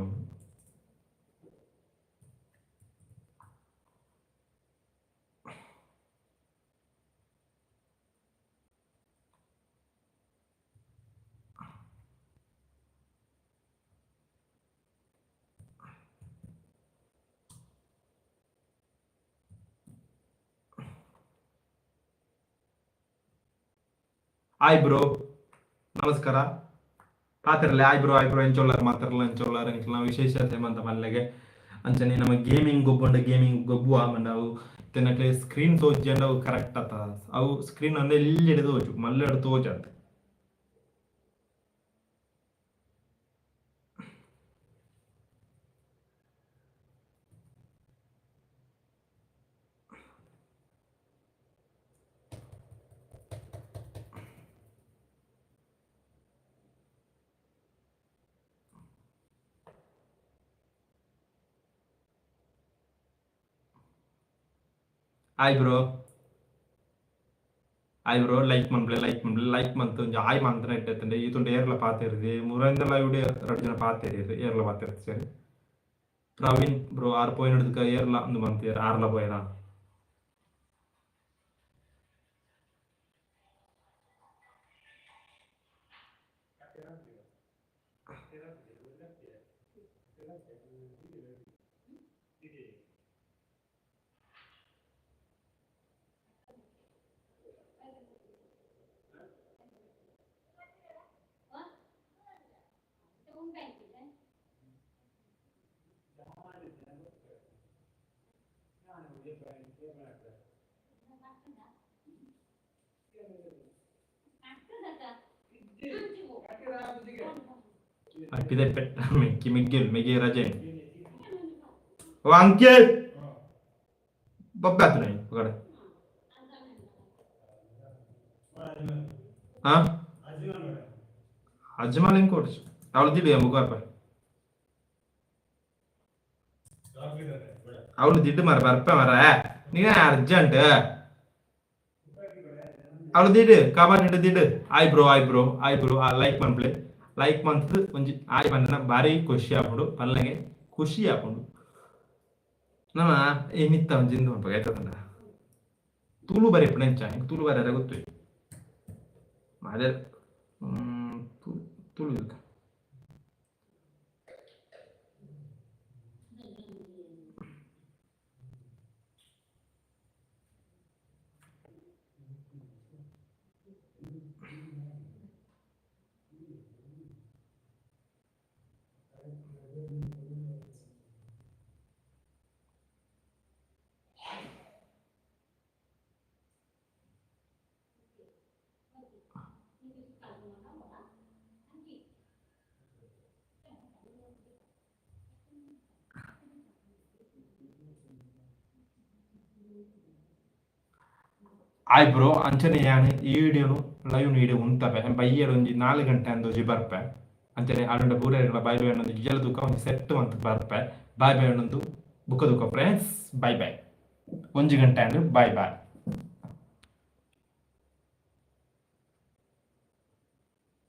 ಆಯ್ ಬ್ರೋ ನಮಸ್ಕಾರ ಪಾತ್ರಲ್ಲ ಆಯ್ ಬ್ರೋ ಎಂಚೊಲ್ಲಾರ ನಿಕ್ಲ ವಿಶೇಷತೆ ಮಂತ ಮಲ್ಲೆಗೆ ಅಂಚನೆ ನಮ್ಮ ಗೇಮಿಂಗ್ ಗೊಬ್ಬುವ ಮಂಡ ಅವು ತೆನಕ್ಲೆ ಸ್ಕ್ರೀನ್ ತೋಜಿ ಅಂಡ ಅವು ಕರೆಕ್ಟ್ ಆತ ಅವು ಸ್ಕ್ರೀನ್ ಅಂದ್ರೆ ಎಲ್ಲಿ ಹಿಡಿದು ತೋಜು ಮಲ್ಲೆಡು ತೋಜಂತ. ಆಯ್ ಬ್ರೋ ಲೈಕ್ ಮಂತ್ ಆಯ್ ಮಂತ್ರ ಇಟ್ಟೆ ಈ ತುಂಡು ಏರ್ಲ ಪಾತಿರ್ದಿ ಮುರಂದೆಲ್ಲ ಇವಿಡೆ 2 ಜನ ಪಾತಿರಿ ಏರ್ಲ ಪಾತಿರ್ತಿ ಸರಿ ಪ್ರವೀಣ್ ಬ್ರೋ 6 ಪೋಯಿನ್ ಹಿಡಿದಕ ಏರ್ಲ ಒಂದು ಮಂತ್ ಆರ್ಲ ಪೋಯರ ಅಕ್ಕಿದೆ ಪೆಟ್ಟ ಮಿಗ್ಗಿ ರಜೆ ಓ ಅಂಕಿತ್ ಬಬ್ಬಾತು ನೈ ಪಕಡ ಹಾ ಅಜ್ಮಲ್ ಹೆಂಗ್ ಕೊಡ್ಸು ಅವಳು ದಿಡಿ ಮುಗಾರ ಅವಳು ದಿಡ್ಡು ಮರ ಬರ್ಪ ಮರ ನೀ ಅರ್ಜೆಂಟ್ ಅವಳು ದಿಡು ಕಬಾಡಿ ದಿಡು ಆಯ್ ಬ್ರೋ ಲೈಕ್ ಮನ್ಪ್ಲೆ ಲೈಕ್ ಮಂತ್ ಒಂಜಿ ಆಯ್ ಪಂಡನ ಬಾರಿ ಖುಷಿ ಆಪುಂಡು ಪಲ್ಲಗೆ ಖುಷಿ ಆಪುಂಡು ನಮ್ಮ ಏನಿತ್ತ ಒಂಜಿಂದು ಮನ್ಪ ಆಯ್ತದಂಡ ತುಳು ಬರಿ ಪುಣೆಂಚ ತುಳು ಬರ ಗೊತ್ತು ಅದೇ ತುಳು ಆಯ್ ಬ್ರೋ ಅಂಚನೆ ಯಾನ್ ಈ ವಿಡಿಯೋನು ಲೈವ್ ವಿಡಿಯೋ ಉಂತಪೆ ಬೈಯಡ್ ಒಂಜಿ 4 ಗಂಟೆ ಅಂದೋಜಿ ಬರ್ಪೆ ಅಂಚನೆ ಆಡುಂಡ ಪೂರ ಬಾಯ್ ಬಾಯ್ ಅನ್ನೊಂದು ಜಲ ತೂಕ ಒಂದು ಸೆಟ್ ಅಂತ ಬರ್ಪೆ ಬಾಯ್ ಬಾಯ್ ಅನ್ನೊಂದು ಬುಕ್ಕ ತೂಕ ಫ್ರೆಂಡ್ಸ್ ಬಾಯ್ ಬಾಯ್ 1 ಗಂಟೆ ಅಂದು ಬಾಯ್ ಬಾಯ್.